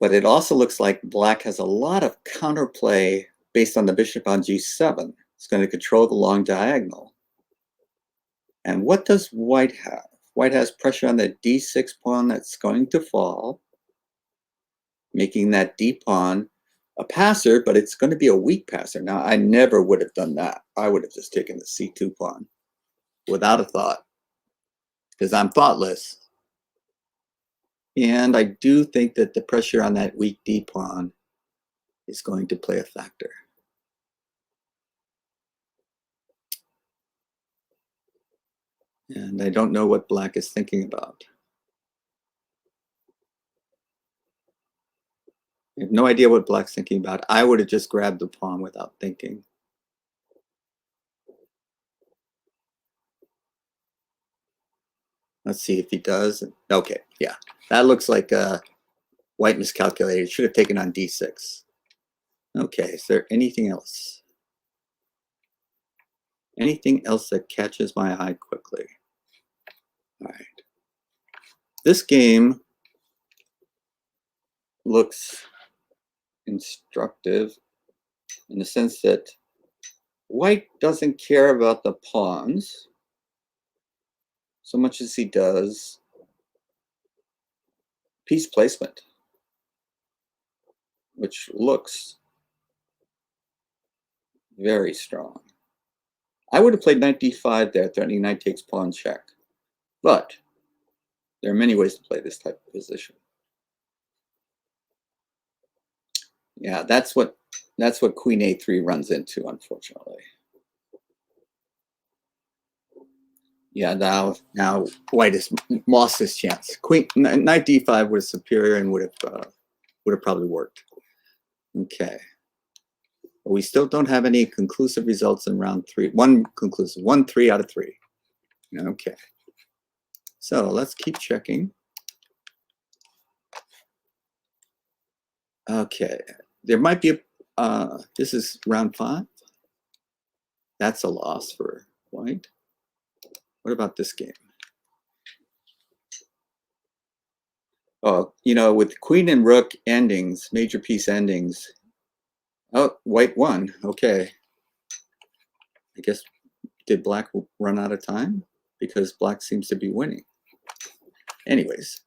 But it also looks like Black has a lot of counterplay based on the bishop on G7. It's going to control the long diagonal. And what does White have? White has pressure on the D6 pawn that's going to fall, making that D pawn a passer, but it's going to be a weak passer. Now, I never would have done that. I would have just taken the C2 pawn without a thought, because I'm thoughtless. And I do think that the pressure on that weak D pawn is going to play a factor. And I don't know what Black is thinking about. I have no idea what Black's thinking about. I would have just grabbed the pawn without thinking. Let's see if he does. Okay, yeah. That looks like White miscalculated. Should have taken on D6. Okay, is there anything else? Anything else that catches my eye quickly? All right. This game looks instructive in the sense that White doesn't care about the pawns so much as he does piece placement, which looks very strong. I would have played knight d5 there, threatening knight takes pawn check. But there are many ways to play this type of position. Yeah, that's what queen a3 runs into, unfortunately. Yeah, now White has lost his chance. Knight d5 was superior and would have probably worked. Okay. But we still don't have any conclusive results in round 3. One conclusive, 3 out of 3. Okay. So let's keep checking. Okay. There might be a, this is round 5. That's a loss for White. What about this game? Oh, you know, with queen and rook endings, major piece endings. Oh, White won. Okay. I guess, did Black run out of time? Because Black seems to be winning. Anyways,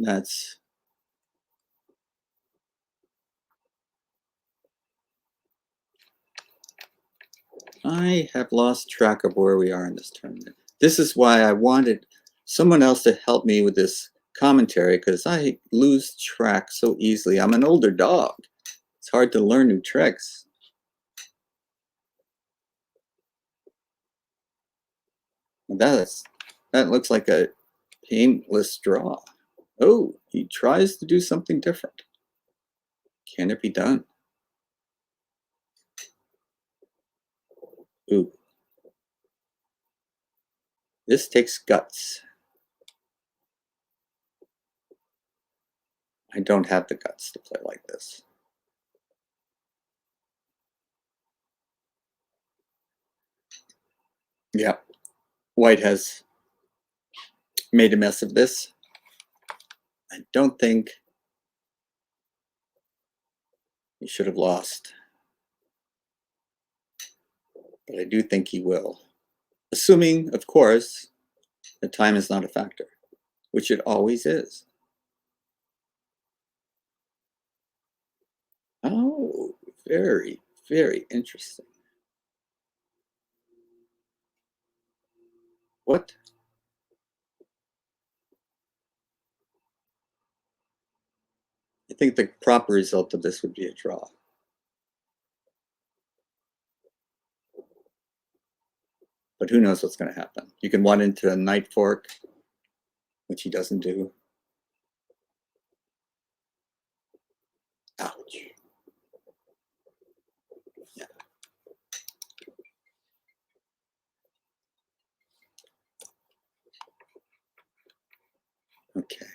that's... I have lost track of where we are in this tournament. This is why I wanted someone else to help me with this commentary, because I lose track so easily. I'm an older dog. It's hard to learn new tricks. That looks like a painless draw. Oh, he tries to do something different. Can it be done? Ooh. This takes guts. I don't have the guts to play like this. Yeah, White has made a mess of this. I don't think he should have lost. But I do think he will. Assuming, of course, The time is not a factor, which it always is. Oh, very, very interesting. What? I think the proper result of this would be a draw. But who knows what's going to happen. You can want into a knight fork, which he doesn't do. Ouch. Yeah. Okay.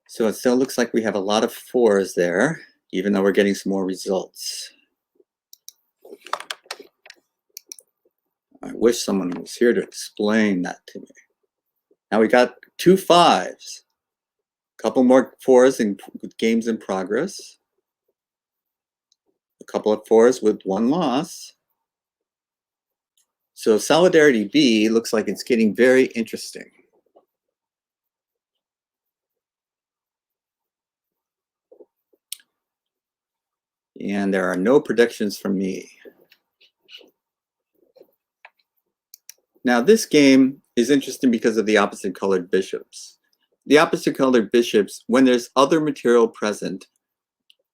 So it still looks like we have a lot of 4s there, even though we're getting some more results. I wish someone was here to explain that to me. Now we got 2 5s, a couple more 4s in games in progress, a couple of 4s with 1 loss. So Solidarity B looks like it's getting very interesting. And there are no predictions from me. Now this game is interesting because of the opposite colored bishops. The opposite colored bishops, when there's other material present,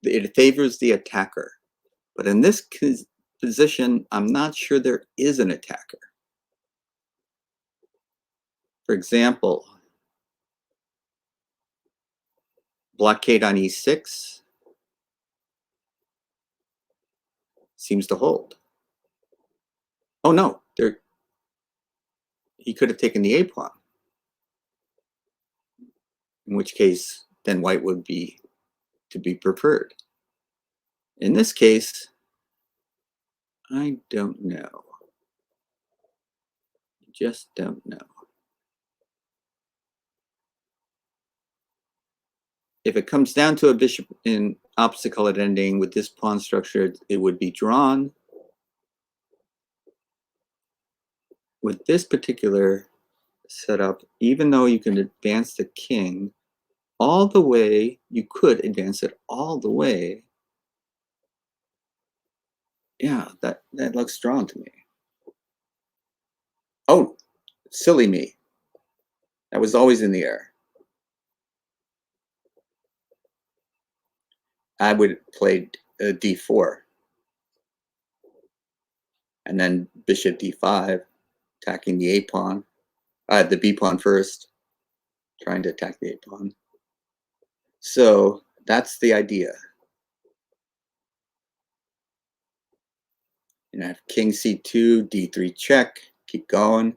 it favors the attacker. But in this position, I'm not sure there is an attacker. For example, blockade on e6 seems to hold. Oh no, he could have taken the a pawn. In which case, then white would be to be preferred. In this case, I don't know. Just don't know. If it comes down to a bishop in opposite colored ending with this pawn structure, it would be drawn. With this particular setup, even though you can advance the king all the way, you could advance it all the way. Yeah, that looks drawn to me. Oh, silly me. That was always in the air. I would play d4. And then bishop d5, attacking the a pawn. The b pawn first, trying to attack the a pawn. So that's the idea. And I have king c2, d3 check, keep going.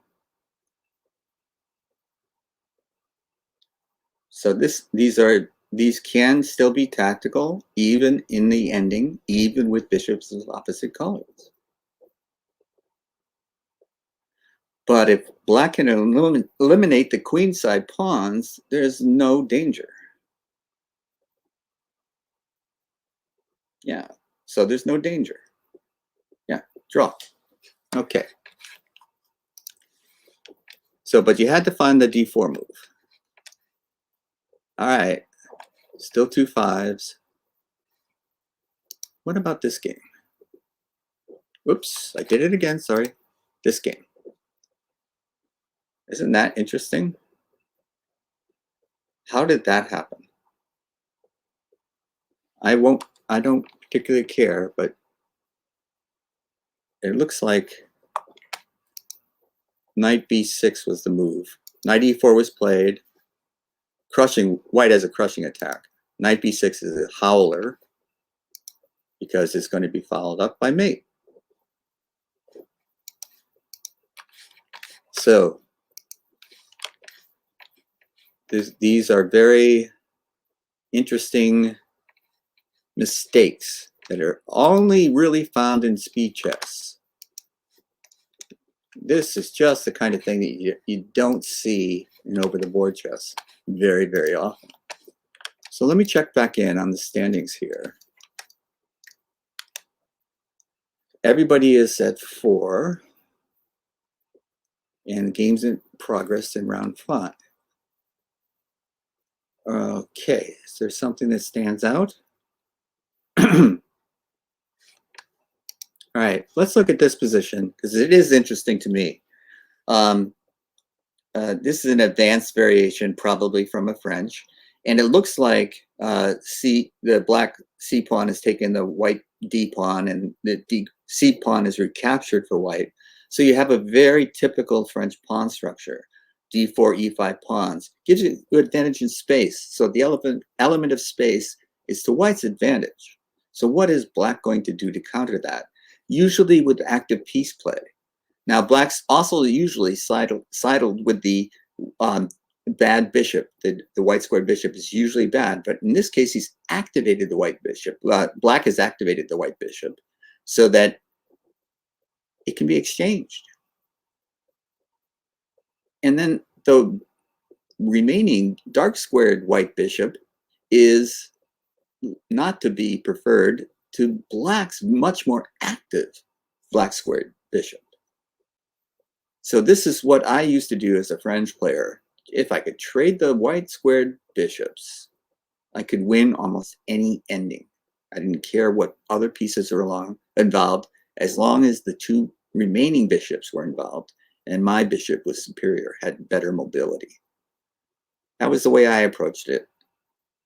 So these can still be tactical, even in the ending, even with bishops of opposite colors. But if black can eliminate the queenside pawns, there's no danger. Yeah, so there's no danger. Yeah, draw. Okay. So, but you had to find the d4 move. All right, still 2 5s. What about this game? Oops, I did it again, sorry. This game. Isn't that interesting? How did that happen? I don't particularly care, but it looks like knight b6 was the move. Knight e4 was played. Crushing, white has a crushing attack. Knight b6 is a howler because it's going to be followed up by mate. So these are very interesting mistakes that are only really found in speed chess. This is just the kind of thing that you don't see in over-the-board chess very, very often. So let me check back in on the standings here. Everybody is at 4. And game's in progress in round 5. Okay, is there something that stands out? All right, let's look at this position because it is interesting to me. This is an advanced variation, probably from a French, and it looks like the black C pawn has taken the white D pawn, and the C pawn is recaptured for white. So you have a very typical French pawn structure. D4, E5 pawns gives you advantage in space. So the element of space is to white's advantage. So what is black going to do to counter that? Usually with active piece play. Now, black's also usually sidled with the bad bishop. The white squared bishop is usually bad, but in this case, he's activated the white bishop. Black has activated the white bishop so that it can be exchanged. And then the remaining dark squared white bishop is not to be preferred to black's much more active black squared bishop. So this is what I used to do as a French player. If I could trade the white squared bishops, I could win almost any ending. I didn't care what other pieces are involved, as long as the 2 remaining bishops were involved and my bishop was superior, had better mobility. That was the way I approached it,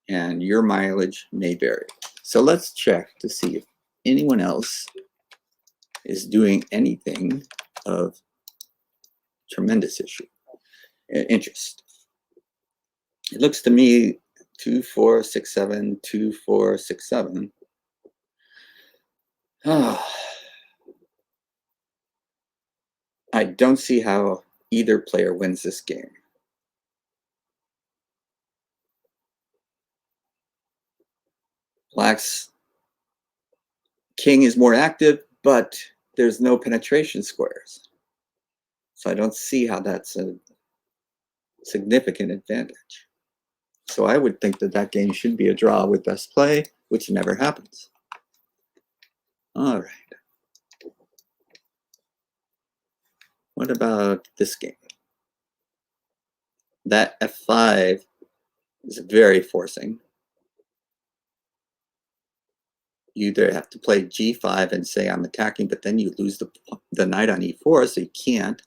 and your mileage may vary. So let's check to see if anyone else is doing anything of tremendous interest. It looks to me 2, 4, 6, 7, 2, 4, 6, 7. I don't see how either player wins this game. Black's king is more active, but there's no penetration squares. So I don't see how that's a significant advantage. So I would think that that game should be a draw with best play, which never happens. All right. What about this game? That F5 is very forcing. You either have to play G5 and say I'm attacking, but then you lose the knight on E4, so you can't.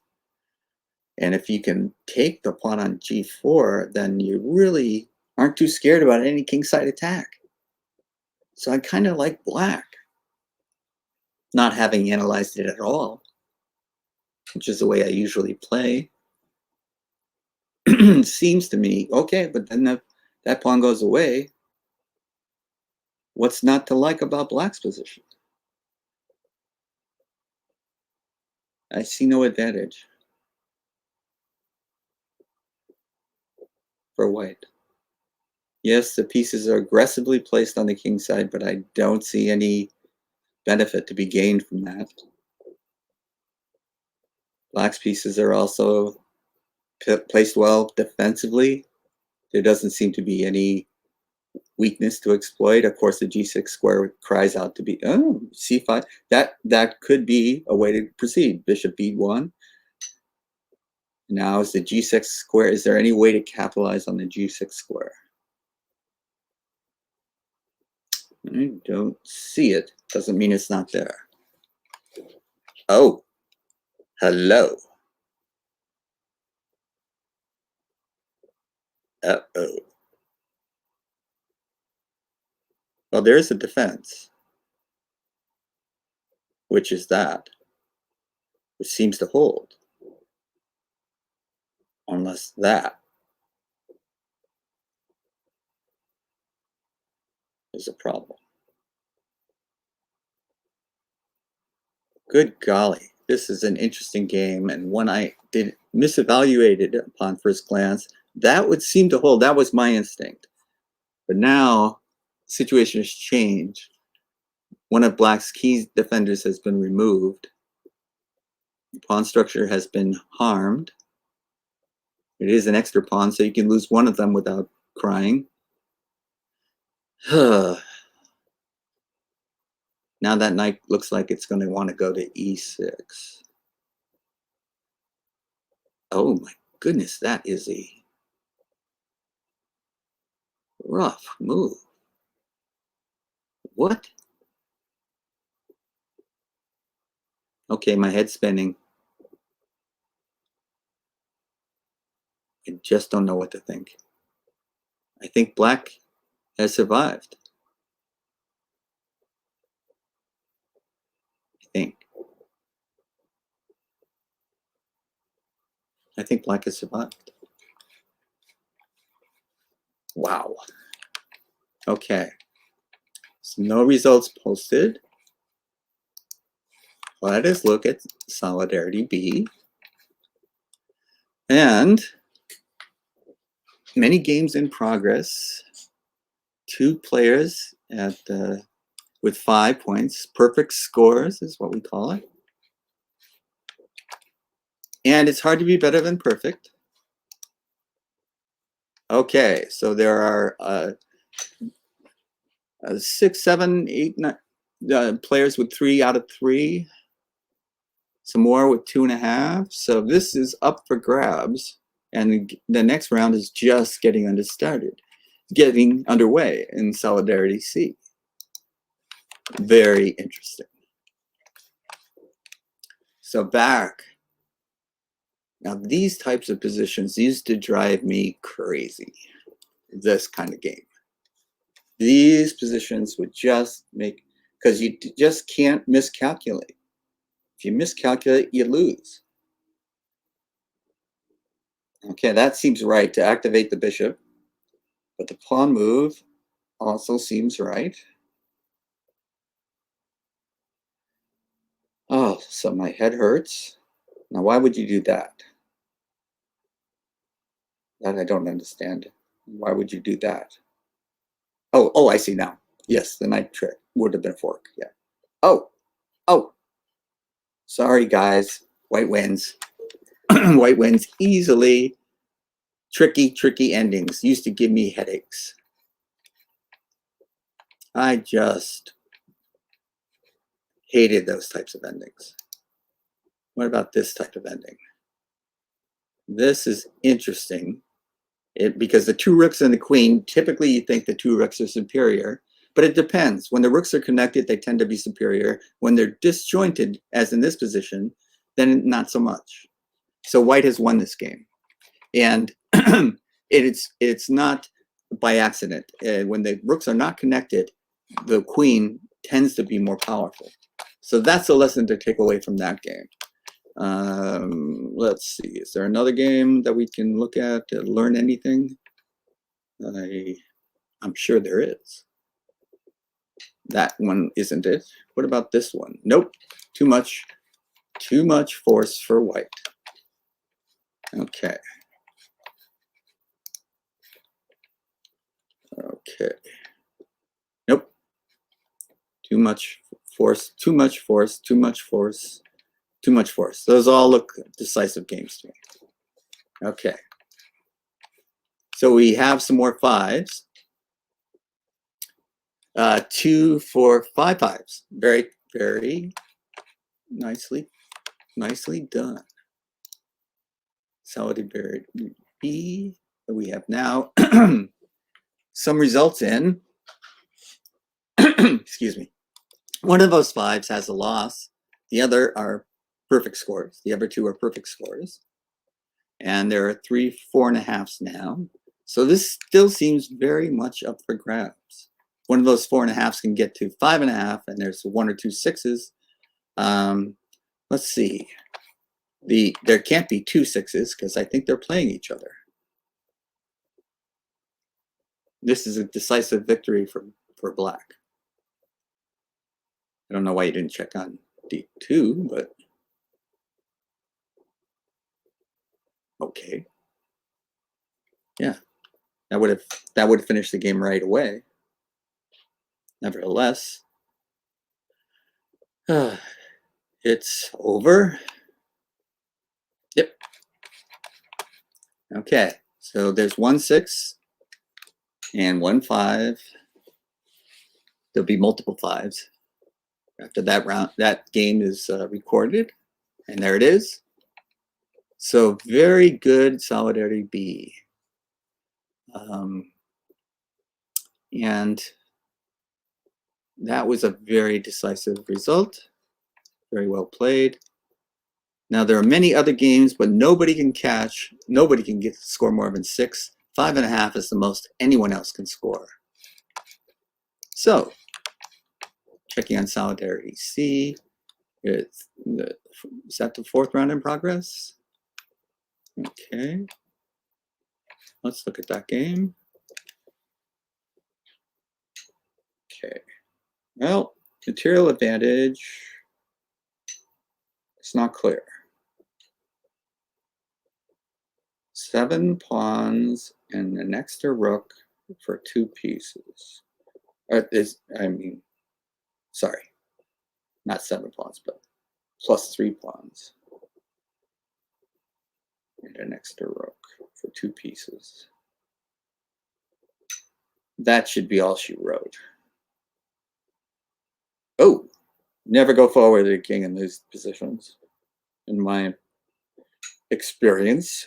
And if you can take the pawn on G4, then you really aren't too scared about any kingside attack. So I kind of like black, not having analyzed it at all, which is the way I usually play. Seems to me, okay, but then that pawn goes away. What's not to like about black's position? I see no advantage for white. Yes, the pieces are aggressively placed on the king side, but I don't see any benefit to be gained from that. Black's pieces are also placed well defensively. There doesn't seem to be any weakness to exploit. Of course, the G6 square cries out to be, oh, C5. That could be a way to proceed. Bishop B1. Now is the G6 square. Is there any way to capitalize on the G6 square? I don't see it. Doesn't mean it's not there. Oh, hello. Uh-oh. Well, there's a defense, which is that, which seems to hold. Unless that is a problem. Good golly, this is an interesting game, and one I did misevaluated upon first glance. That would seem to hold. That was my instinct. But now, the situation has changed. One of black's key defenders has been removed. The pawn structure has been harmed. It is an extra pawn, so you can lose one of them without crying. Now that knight looks like it's going to want to go to E6. Oh my goodness, that is a rough move. What? Okay, my head's spinning. I just don't know what to think. I think black has survived. I think black has survived. Wow. Okay. So no results posted. Let us look at Solidarity B. And many games in progress. 2 players at with 5 points. Perfect scores is what we call it. And it's hard to be better than perfect. Okay, so there are 6, 7, 8, 9 players with 3 out of 3. Some more with 2.5. So this is up for grabs. And the next round is just getting underway in Solidarity C. Very interesting. So back. Now these types of positions used to drive me crazy. This kind of game. These positions would just make, because you just can't miscalculate. If you miscalculate, you lose. Okay, that seems right to activate the bishop. But the pawn move also seems right. Oh, so my head hurts. Now, why would you do that? That I don't understand. Why would you do that? Oh, I see now. Yes, the knight trick would have been a fork. Yeah. Oh. Sorry, guys. White wins. White wins easily. Tricky endings. Used to give me headaches. I just hated those types of endings. What about this type of ending? This is interesting. Because the 2 rooks and the queen, typically you think the 2 rooks are superior, but it depends. When the rooks are connected, they tend to be superior. When they're disjointed, as in this position, then not so much. So white has won this game. And it's not by accident. When the rooks are not connected, the queen tends to be more powerful. So that's a lesson to take away from that game. Let's see, is there another game that we can look at to learn anything? I'm sure there is. That one isn't it. What about this one? Nope, too much force for white. Okay. Nope, too much force. Those all look decisive games to me. Okay. So we have some more 5s. 2, 4, 5 5s. Very, very nicely done. Solidarity B. We have now some results in. Excuse me. One of those 5s has a loss. The other are perfect scores. The other 2 are perfect scores. And there are 3 4.5s now. So this still seems very much up for grabs. One of those 4.5s can get to 5.5, and there's 1 or 2 6s. Let's see. There can't be 2 6s because I think they're playing each other. This is a decisive victory for black. I don't know why you didn't check on D2, but okay. Yeah, that would have finished the game right away. Nevertheless, it's over. Yep. Okay, so there's 1 6 and 1 5. There'll be multiple 5s. After that round, that game is recorded, and there it is. So very good Solidarity B. And that was a very decisive result. Very well played. Now there are many other games, but nobody can score more than 6. 5.5 is the most anyone else can score. So, checking on Solidarity C. Is that the 4th round in progress? Okay. Let's look at that game. Okay. Well, material advantage. It's not clear. 7 pawns and an extra rook for 2 pieces. Sorry, not 7 pawns, but plus 3 pawns. And an extra rook for 2 pieces. That should be all she wrote. Oh, never go forward with the king in these positions. In my experience,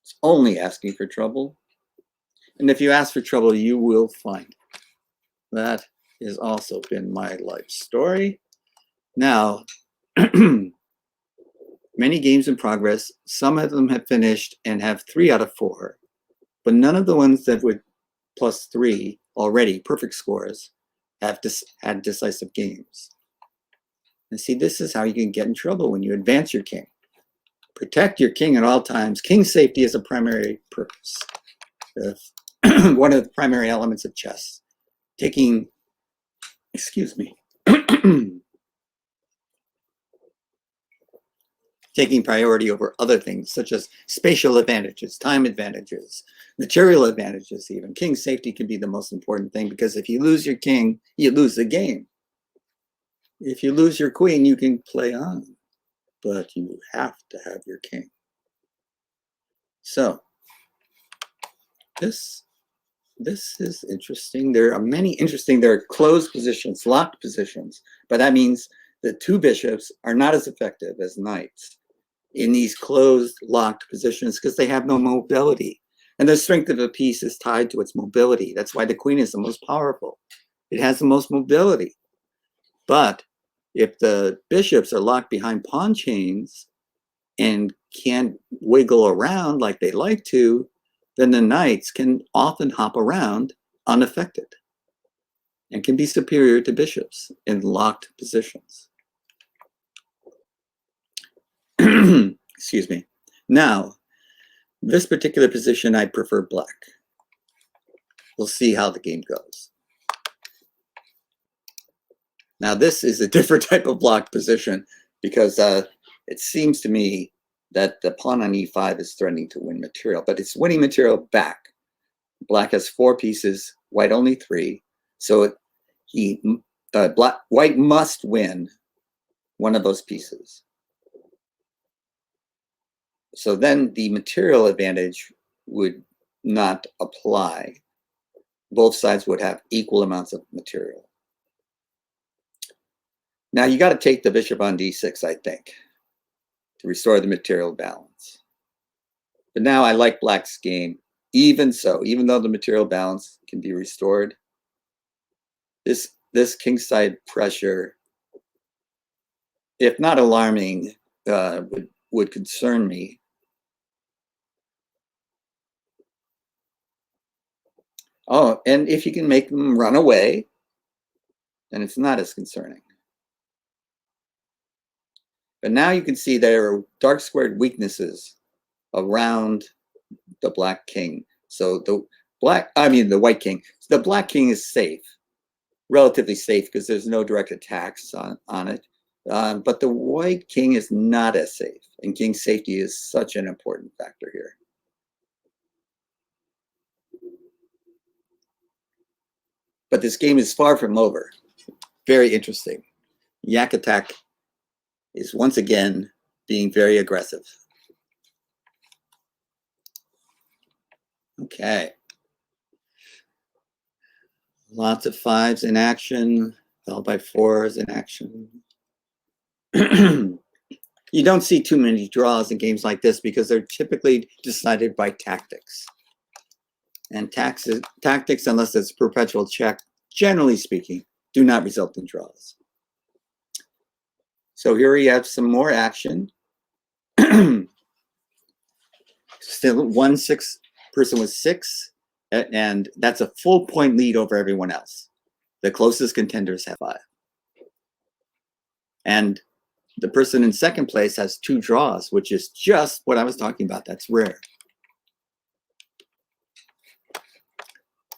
it's only asking for trouble. And if you ask for trouble, you will find it. That has also been my life story. Now, many games in progress, some of them have finished and have 3 out of 4, but none of the ones that would +3 already, perfect scores, have had decisive games. And see, this is how you can get in trouble when you advance your king. Protect your king at all times. King safety is a primary purpose. One of the primary elements of chess. Taking priority over other things, such as spatial advantages, time advantages, material advantages even. King safety can be the most important thing, because if you lose your king, you lose the game. If you lose your queen, you can play on, but you have to have your king. So, this is interesting. There are closed positions, locked positions, but that means the 2 bishops are not as effective as knights in these closed, locked positions because they have no mobility. And the strength of a piece is tied to its mobility. That's why the queen is the most powerful. It has the most mobility. But if the bishops are locked behind pawn chains and can't wiggle around like they like to, then the knights can often hop around unaffected and can be superior to bishops in locked positions. Excuse me. Now, this particular position, I prefer black. We'll see how the game goes. Now, this is a different type of blocked position because it seems to me that the pawn on e5 is threatening to win material, but it's winning material back. Black has 4 pieces, white only 3. So white must win one of those pieces. So then the material advantage would not apply. Both sides would have equal amounts of material. Now you got to take the bishop on d6, I think, to restore the material balance. But now I like black's game. Even so, even though the material balance can be restored, this kingside pressure, if not alarming, would concern me. Oh, and if you can make them run away, then it's not as concerning. But now you can see there are dark squared weaknesses around the black king. So the white king. The black king is safe, relatively safe, because there's no direct attacks on it. But the white king is not as safe, and king safety is such an important factor here. But this game is far from over. Very interesting. Yak Attack is once again being very aggressive. Okay. Lots of 5s in action, followed by 4s in action. You don't see too many draws in games like this because they're typically decided by tactics. And tactics, unless it's perpetual check, generally speaking, do not result in draws. So here we have some more action. Still 1-6 person with 6, and that's a full point lead over everyone else. The closest contenders have 5. And the person in second place has 2 draws, which is just what I was talking about. That's rare.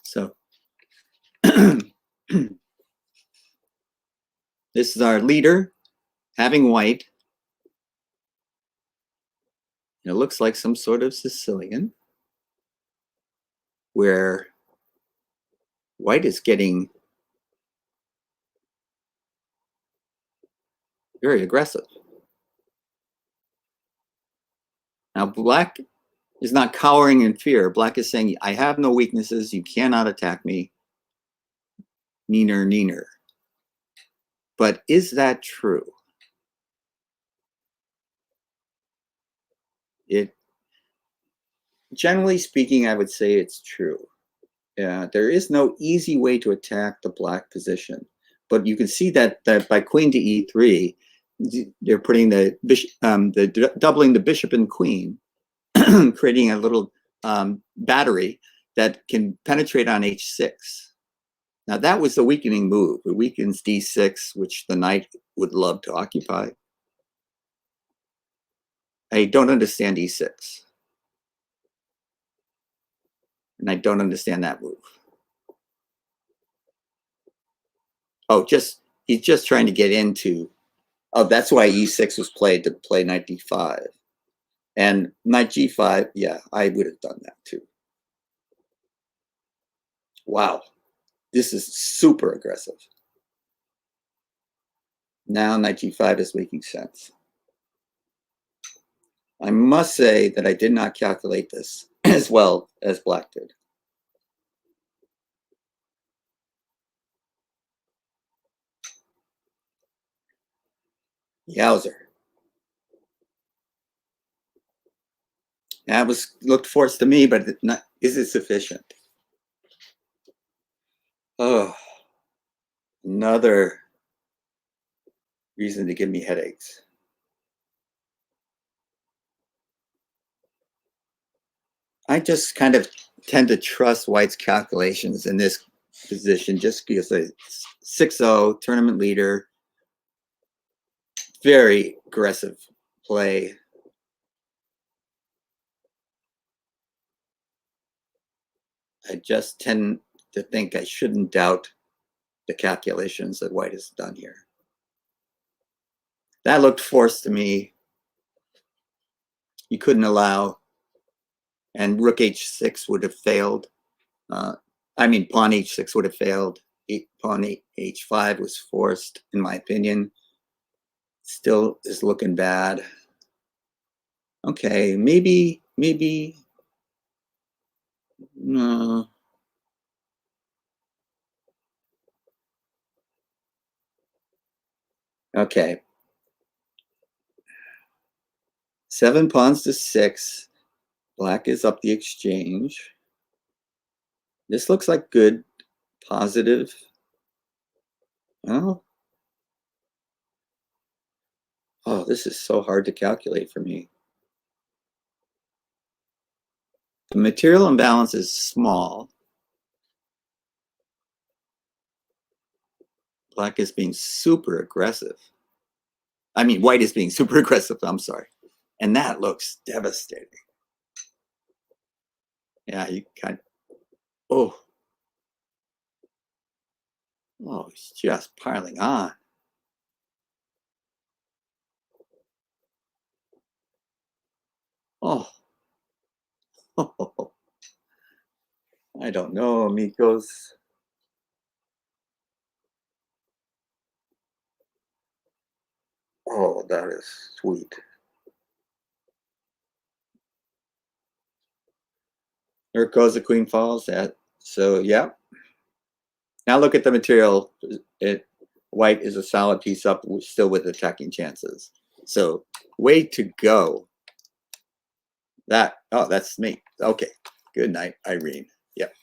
So this is our leader having white. It looks like some sort of Sicilian, where white is getting very aggressive. Now black is not cowering in fear. Black is saying, I have no weaknesses. You cannot attack me. Neener, neener. But is that true? Generally speaking, I would say it's true. There is no easy way to attack the black position, but you can see that by queen to e3, they're putting the bishop, doubling the bishop and queen, creating a little battery that can penetrate on h6. Now that was the weakening move. It weakens d6, which the knight would love to occupy. I don't understand e6. And I don't understand that move. Oh, he's just trying to get into, oh, that's why e6 was played, to play knight d5. And knight g5, yeah, I would have done that too. Wow, this is super aggressive. Now knight g5 is making sense. I must say that I did not calculate this as well as black did. Yowzer. That looked forced to me, but is it sufficient? Oh, another reason to give me headaches. I just kind of tend to trust white's calculations in this position just because a 6-0 tournament leader, very aggressive play. I just tend to think I shouldn't doubt the calculations that white has done here. That looked forced to me. You couldn't allow, and rook h6 would have failed. I mean, pawn h6 would have failed. Pawn h5 was forced, in my opinion. Still is looking bad. Okay, maybe, no. Okay. 7 pawns to 6. Black is up the exchange. This looks like good, positive. Well, oh, this is so hard to calculate for me. The material imbalance is small. Black is being super aggressive. I mean, white is being super aggressive, I'm sorry. And that looks devastating. Yeah, you kind of, oh, it's just piling on. Oh, I don't know, amigos. Oh, that is sweet. There goes the queen falls. So, yeah. Now look at the material. White is a solid piece up, still with attacking chances. So way to go. That's me. Okay. Good night, Irene. Yep.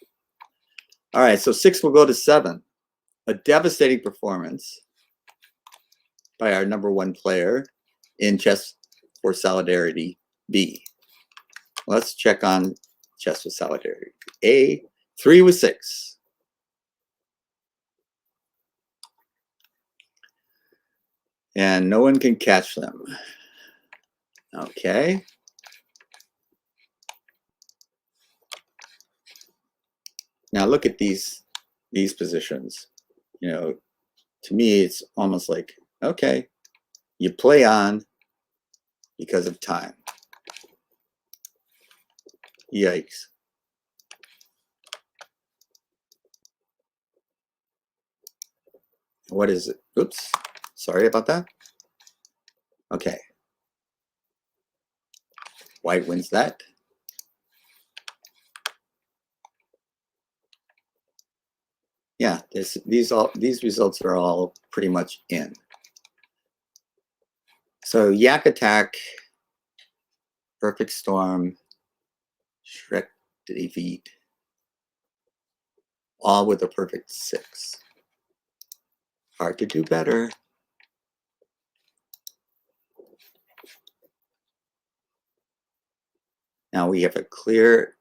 All right, so 6 will go to 7. A devastating performance by our #1 player in Chess4Solidarity B. Let's check on Chess4Solidarity A. 3 with 6. And no one can catch them. Okay. Now look at these positions. You know, to me, it's almost like, okay, you play on because of time. Yikes. What is it? Oops, sorry about that. Okay. White wins that. Yeah, these results are all pretty much in. So Yak Attack, Perfect Storm, Shrek Defeat, all with a perfect 6. Hard to do better. Now we have a clear,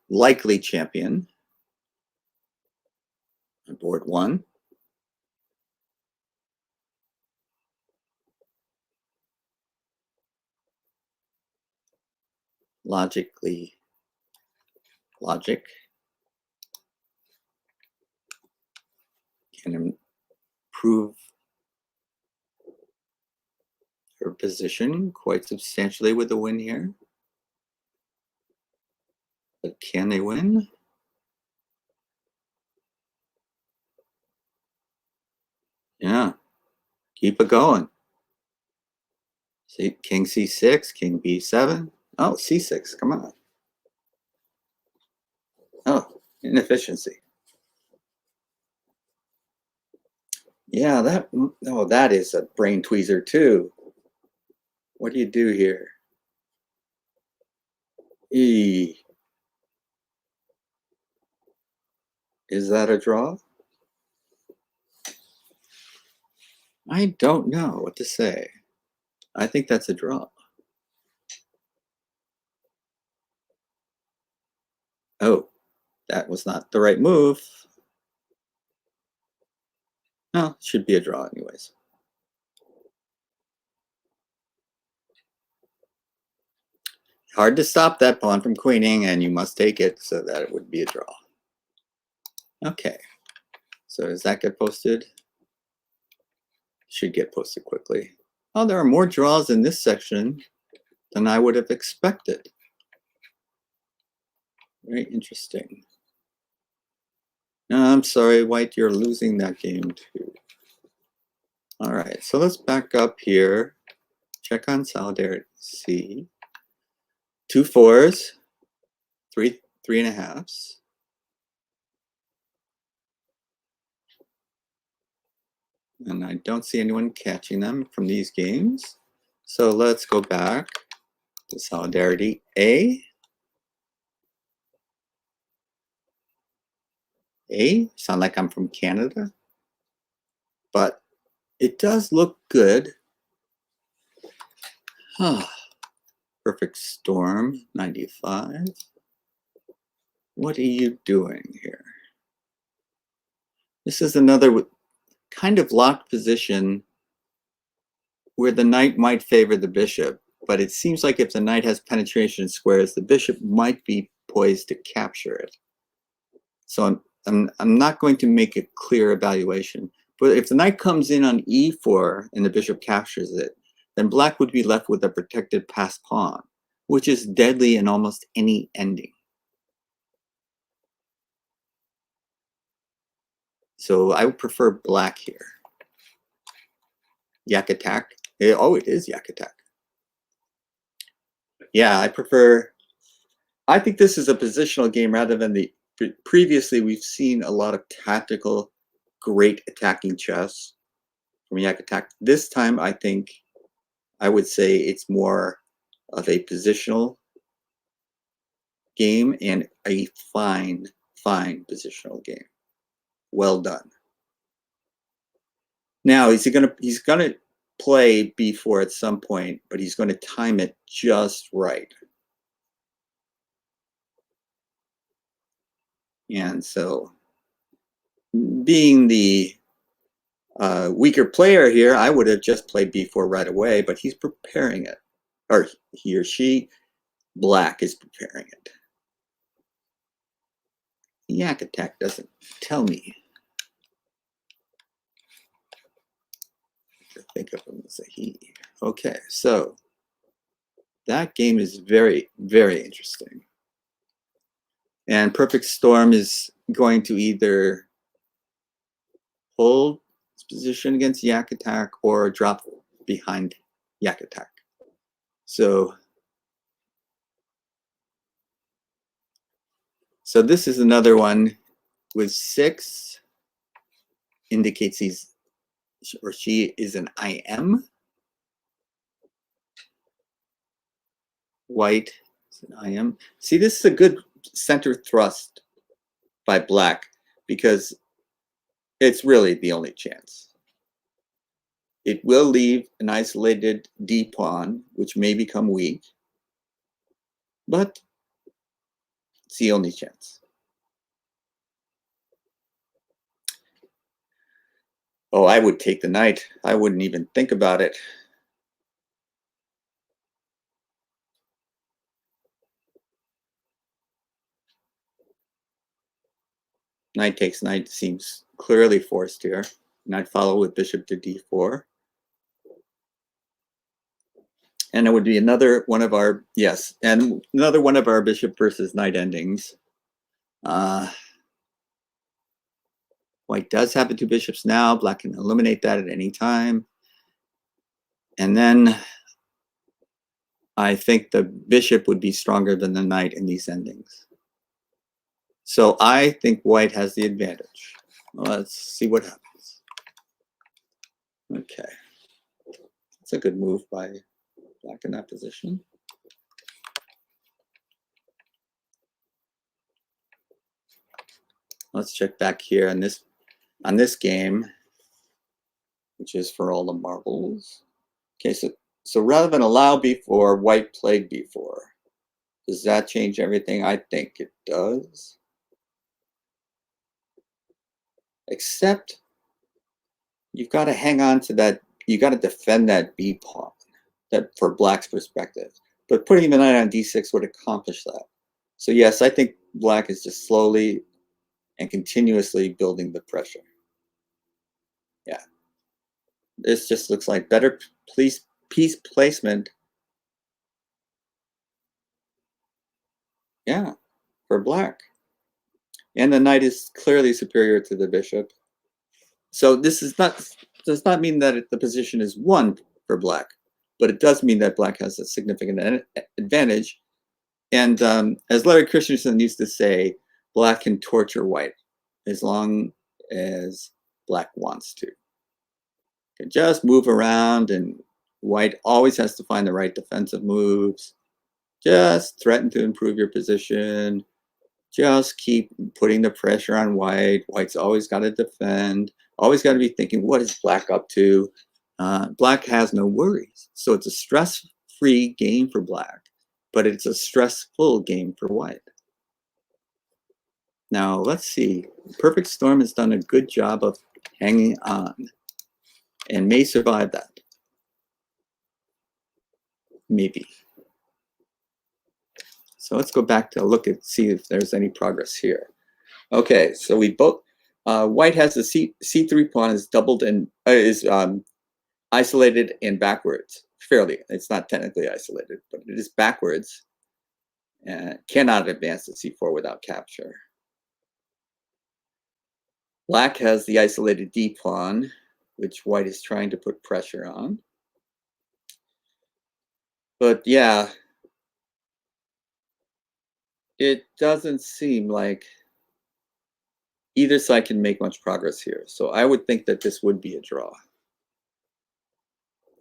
likely champion on board 1. Logic can improve her position quite substantially with a win here. But can they win? Yeah, keep it going. See, King C6, King B7. Oh, C6, come on. Oh, inefficiency. Yeah, that is a brain tweezer too. What do you do here? E. Is that a draw? I don't know what to say. I think that's a draw. Oh, that was not the right move. No, it should be a draw anyways. Hard to stop that pawn from queening, and you must take it so that it would be a draw. Okay, so does that get posted? Should get posted quickly. Oh, there are more draws in this section than I would have expected. Very interesting. No, I'm sorry, White, you're losing that game too. All right, so let's back up here. Check on Solidarity C. 2 4s, 3 3.5s. And I don't see anyone catching them from these games. So let's go back to Solidarity A. A, sound like I'm from Canada, but it does look good. Perfect Storm, 95. What are you doing here? This is another kind of locked position where the knight might favor the bishop, but it seems like if the knight has penetration squares, the bishop might be poised to capture it. So I'm not going to make a clear evaluation, but if the knight comes in on e4 and the bishop captures it, then black would be left with a protected passed pawn, which is deadly in almost any ending. So I would prefer black here. Yak attack. Oh, it is yak attack. Yeah, I think this is a positional game rather than the previously we've seen a lot of tactical, great attacking chess from yak attack. This time, I think I would say it's more of a positional game and a fine positional game. Well done. Now he's gonna play b4 at some point, but he's going to time it just right. And so, being the weaker player here, I would have just played b4 right away, but he's preparing it, or he or she, black is preparing it. Yak attack doesn't tell me. I think of him as a he. Okay, so that game is very, very interesting. And Perfect Storm is going to either hold its position against yak attack or drop behind yak attack. So this is another one with 6, indicates he's or she is an IM. White is an IM. See, this is a good center thrust by black because it's really the only chance. It will leave an isolated D pawn, which may become weak, but it's the only chance. Oh, I would take the knight. I wouldn't even think about it. Knight takes knight seems clearly forced here. Knight follow with bishop to d4. And it would be another one of our, yes, and another one of our bishop versus knight endings. White does have the 2 bishops now. Black can eliminate that at any time. And then I think the bishop would be stronger than the knight in these endings. So I think white has the advantage. Let's see what happens. Okay. That's a good move by black in that position. Let's check back here on this game, which is for all the marbles. Okay, so rather than allow b4, white played b4. Does that change everything? I think it does. Except you've got to hang on to that. You got to defend that b pawn, that for black's perspective. But putting the knight on d6 would accomplish that. So yes, I think black is just slowly and continuously building the pressure. Yeah. This just looks like better piece placement. Yeah, for black. And the knight is clearly superior to the bishop. So this is does not mean that the position is won for black, but it does mean that black has a significant advantage. And as Larry Christensen used to say, black can torture white as long as black wants to. Can just move around, and white always has to find the right defensive moves. Just threaten to improve your position. Just keep putting the pressure on white. White's always got to defend. Always got to be thinking, what is black up to? Black has no worries. So it's a stress-free game for black, but it's a stressful game for white. Now, let's see. Perfect Storm has done a good job of hanging on and may survive that. Maybe. So let's go back to look and see if there's any progress here. Okay, so we both, white has the C3 pawn is doubled and is isolated and backwards, fairly. It's not technically isolated, but it is backwards. And cannot advance to C4 without capture. Black has the isolated D pawn, which white is trying to put pressure on. But yeah, it doesn't seem like either side can make much progress here. So I would think that this would be a draw.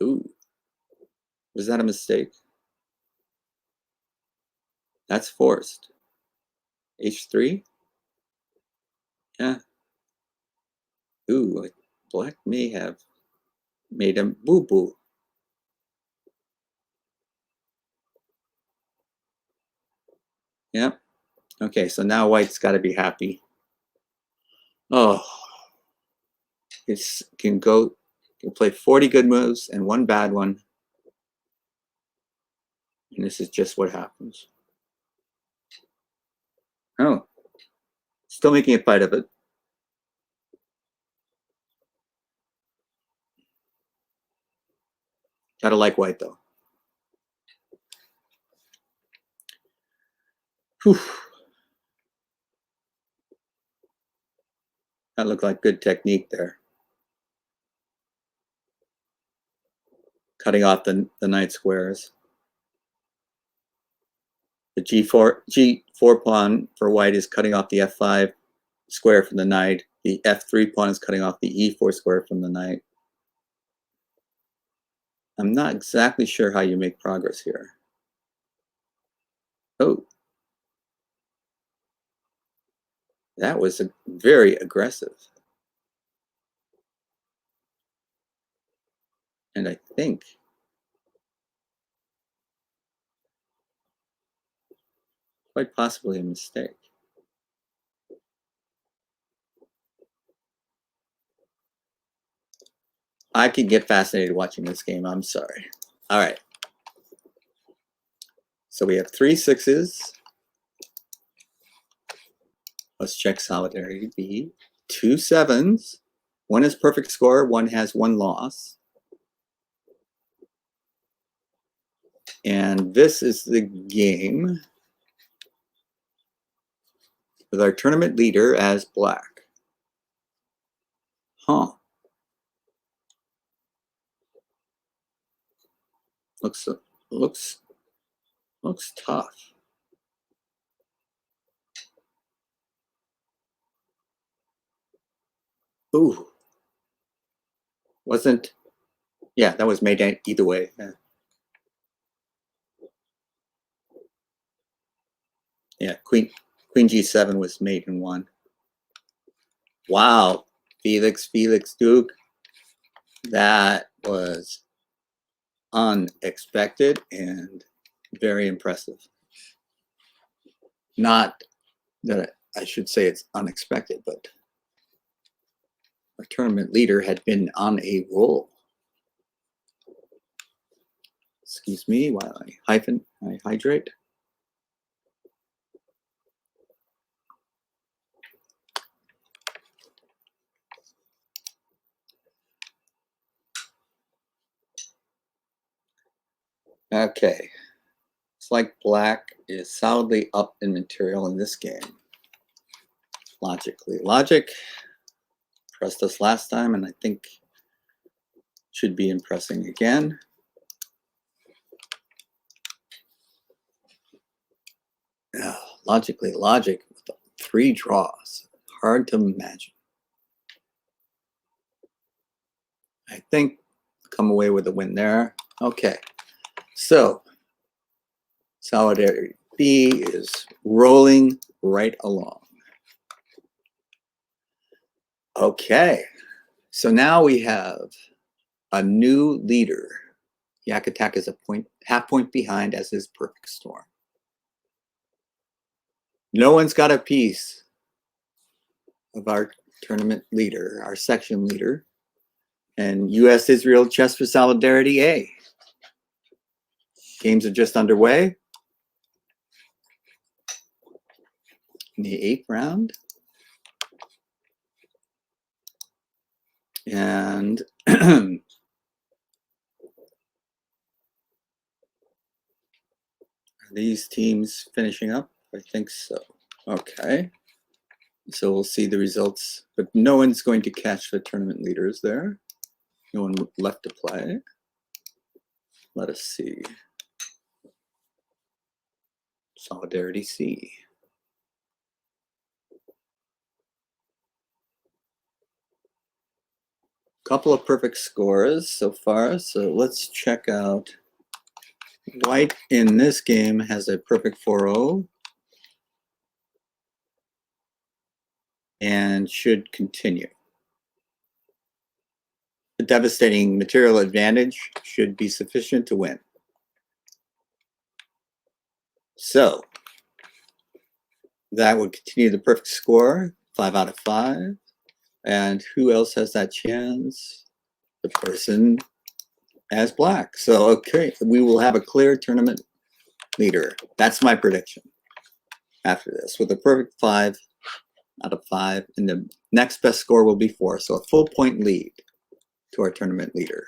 Ooh, was that a mistake? That's forced. H3? Yeah. Ooh, black may have made him boo-boo. Yep. Okay, so now white's got to be happy. Oh, it can play 40 good moves and one bad one. And this is just what happens. Oh, still making a fight of it. Gotta like white though. Whew. That looked like good technique there. Cutting off the knight squares. The G4 pawn for white is cutting off the F5 square from the knight. The F3 pawn is cutting off the E4 square from the knight. I'm not exactly sure how you make progress here. Oh, that was very aggressive. And I think quite possibly a mistake. I could get fascinated watching this game. I'm sorry. All right. So we have 3 6s. Let's check Solidarity B. 2 7s. One is perfect score. One has 1 loss. And this is the game with our tournament leader as black. Huh. Looks tough. Ooh. Wasn't, yeah, that was made either way. Yeah, Queen G7 was made in 1. Wow. Felix Duke. That was unexpected and very impressive. Not that I should say it's unexpected, but our tournament leader had been on a roll. Excuse me while I hydrate. Okay. It's like black is solidly up in material in this game. Logically. Logic impressed us last time, and I think should be impressing again. Logically, logic with 3 draws. Hard to imagine. I think come away with a win there. Okay. So Solidarity B is rolling right along. Okay. So now we have a new leader. Yak Attack is a half point behind as is Perfect Storm. No one's got a piece of our tournament leader, our section leader, and U.S.-Israel Chess4Solidarity A. Games are just underway. In the 8th round. And are these teams finishing up? I think so. Okay. So we'll see the results, but no one's going to catch the tournament leaders there. No one left to play. Let us see. Solidarity C. couple of perfect scores so far. So let's check out. White in this game has a perfect 4-0 and should continue. The devastating material advantage should be sufficient to win. So that would continue the perfect score, 5 out of 5. And who else has that chance? The person as black. So, okay, we will have a clear tournament leader. That's my prediction after this, with a perfect 5 out of 5. And the next best score will be 4. So a full point lead to our tournament leader.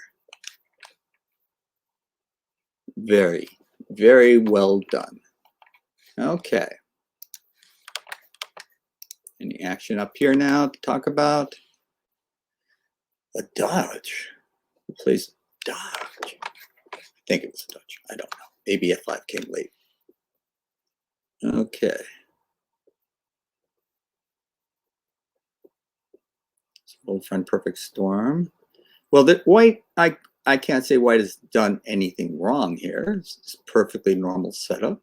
Very, very well done. Okay. Any action up here now to talk about? A dodge. Who plays dodge? I think it was a dodge. I don't know. Maybe F5 came late. Okay. Old friend Perfect Storm. Well, that white, I can't say white has done anything wrong here. It's a perfectly normal setup.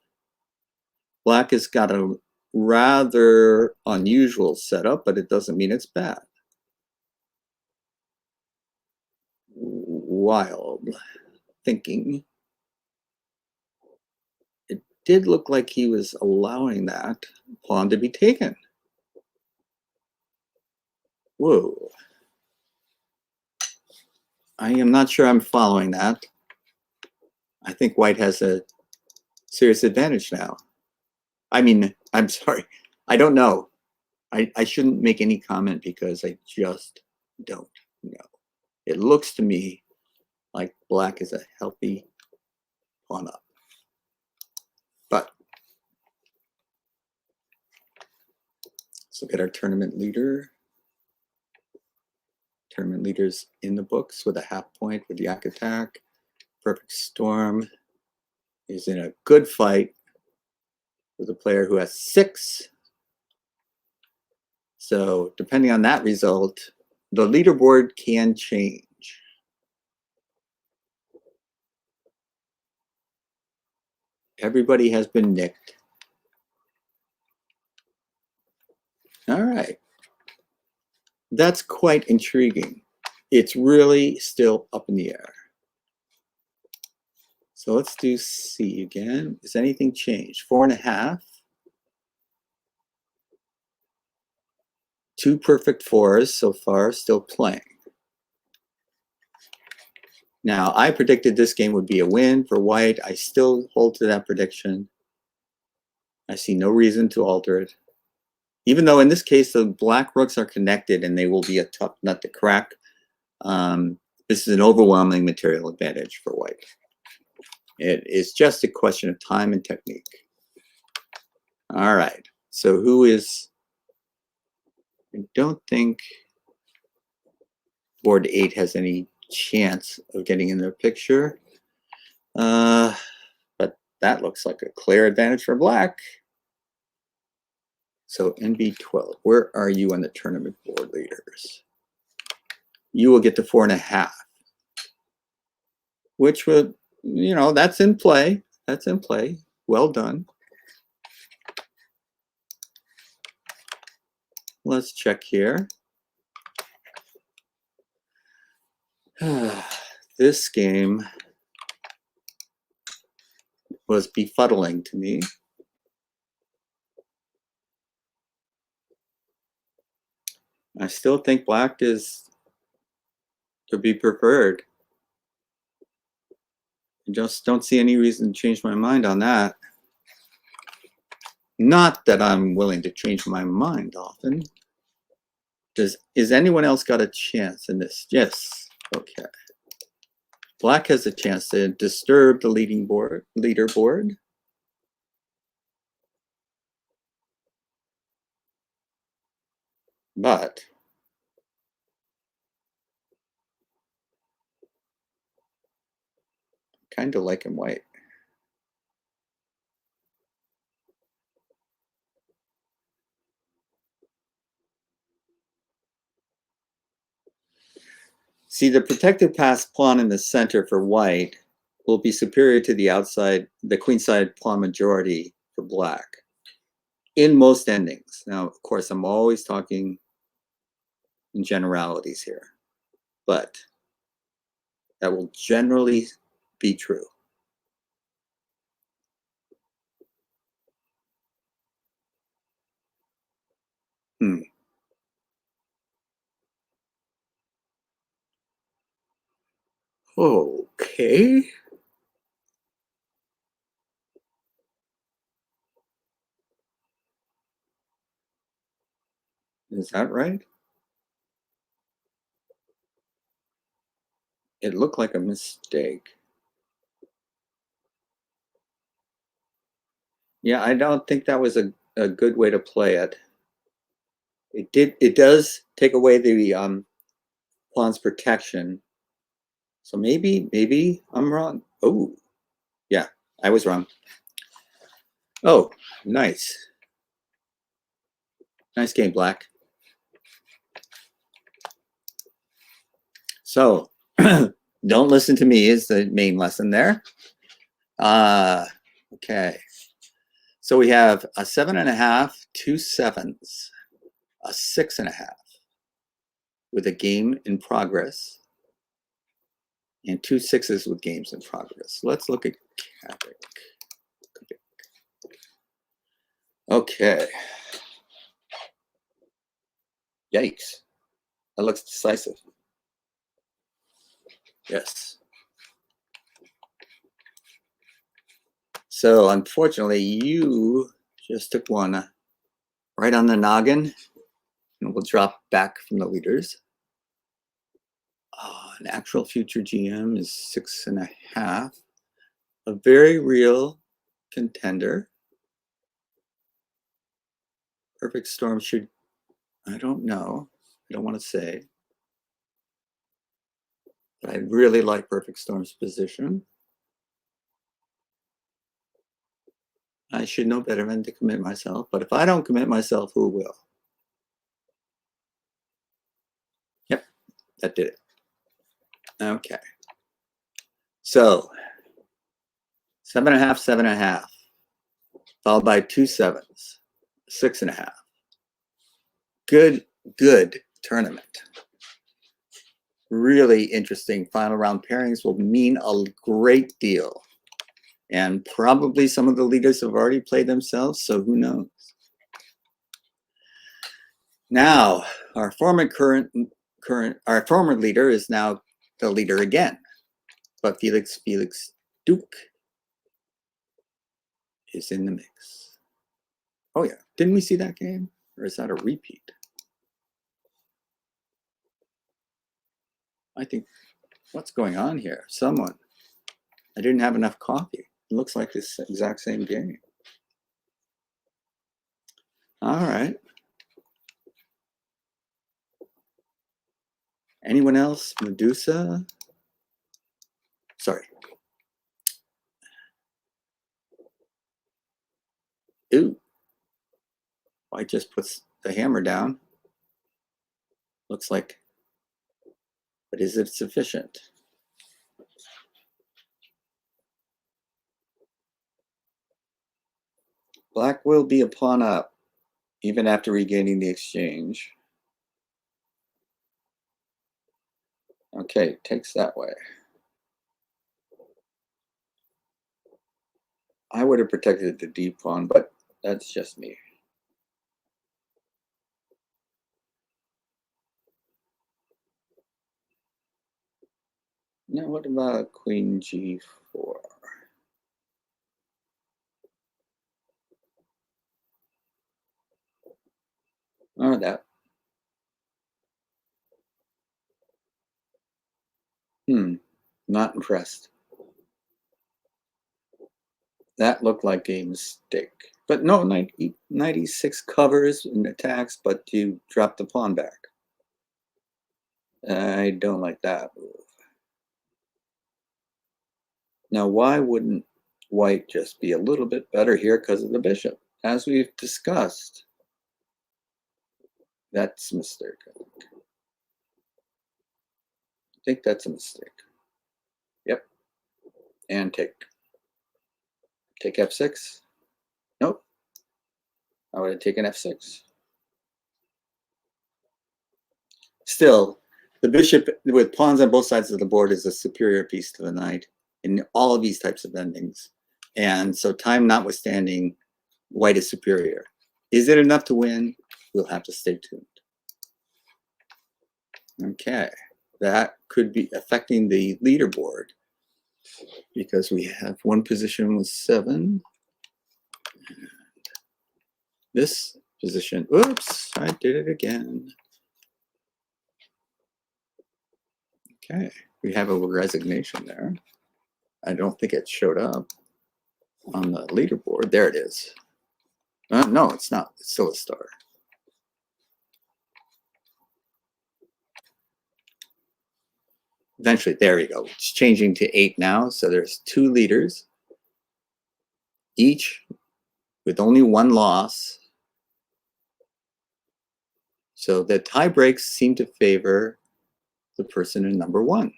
Black has got a rather unusual setup, but it doesn't mean it's bad. Wild thinking. It did look like he was allowing that pawn to be taken. Whoa. I am not sure I'm following that. I think white has a serious advantage now. I mean, I'm sorry. I don't know. I shouldn't make any comment because I just don't know. It looks to me like black is a healthy pawn up. But let's look at our tournament leader. Tournament leaders in the books with a half point with Yak attack. Perfect Storm is in a good fight with a player who has 6. So depending on that result, the leaderboard can change. Everybody has been nicked. All right. That's quite intriguing. It's really still up in the air. So let's do C again. Has anything changed? 4.5. 2 perfect 4s so far, still playing. Now, I predicted this game would be a win for white. I still hold to that prediction. I see no reason to alter it. Even though in this case, the black rooks are connected and they will be a tough nut to crack. This is an overwhelming material advantage for white. It is just a question of time and technique. All right. So who is... I don't think board 8 has any chance of getting in the picture. But that looks like a clear advantage for black. So NB12, where are you on the tournament board leaders? You will get to 4.5, which would, you know, that's in play. That's in play. Well done. Let's check here. This game was befuddling to me. I still think black is to be preferred. I just don't see any reason to change my mind on that. Not that I'm willing to change my mind often. Is anyone else got a chance in this? Yes. Okay. Black has a chance to disturb the leaderboard. But kind of like him white. See, the protected passed pawn in the center for white will be superior to the outside, the queenside pawn majority for black in most endings. Now, of course, I'm always talking in generalities here, but that will generally be true. Okay. Is that right? It looked like a mistake. Yeah, I don't think that was a good way to play it. It does take away the pawn's protection. So maybe I'm wrong. Oh, yeah, I was wrong. Oh, nice. Nice game, Black. So, don't listen to me is the main lesson there. Okay. So we have a 7.5, 2 7s, a 6.5 with a game in progress, and 2 6s with games in progress. Let's look at Catholic. Okay. Yikes. That looks decisive. Yes. So unfortunately, you just took one right on the noggin, and we'll drop back from the leaders. An actual future GM is 6.5. A very real contender. Perfect Storm should, I don't know. I don't want to say. But I really like Perfect Storm's position. I should know better than to commit myself, but if I don't commit myself, who will? Yep, that did it. Okay. So 7.5, 7.5, followed by 2 7s, 6.5. Good tournament. Really interesting. Final round pairings will mean a great deal. And probably some of the leaders have already played themselves, so who knows? Now, our former leader is now the leader again, but Felix Duke is in the mix. Oh yeah, didn't we see that game? Or is that a repeat? I think, what's going on here? Someone, I didn't have enough coffee. It looks like this exact same game. All right. Anyone else? Medusa? Sorry. Ooh. White just puts the hammer down. Looks like, but is it sufficient? Black will be a pawn up, even after regaining the exchange. Okay, takes that way. I would have protected the D pawn, but that's just me. Now, what about Queen G4? Oh, that. Not impressed. That looked like a mistake. But no, 96 covers and attacks, but you drop the pawn back. I don't like that move. Now, why wouldn't white just be a little bit better here because of the bishop? As we've discussed, that's a mistake, I think. think that's a mistake. Yep. And take f6. Nope. I would have taken f6. Still, the bishop with pawns on both sides of the board is a superior piece to the knight in all of these types of endings. And so time notwithstanding, white is superior. Is it enough to win? We'll have to stay tuned. Okay, that could be affecting the leaderboard because we have one position with 7. And this position, oops, I did it again. Okay, we have a resignation there. I don't think it showed up on the leaderboard. There it is. No, it's not. It's still a star. Eventually, there we go. It's changing to 8 now. So there's 2 leaders, each with only 1 loss. So the tie breaks seem to favor the person in number 1.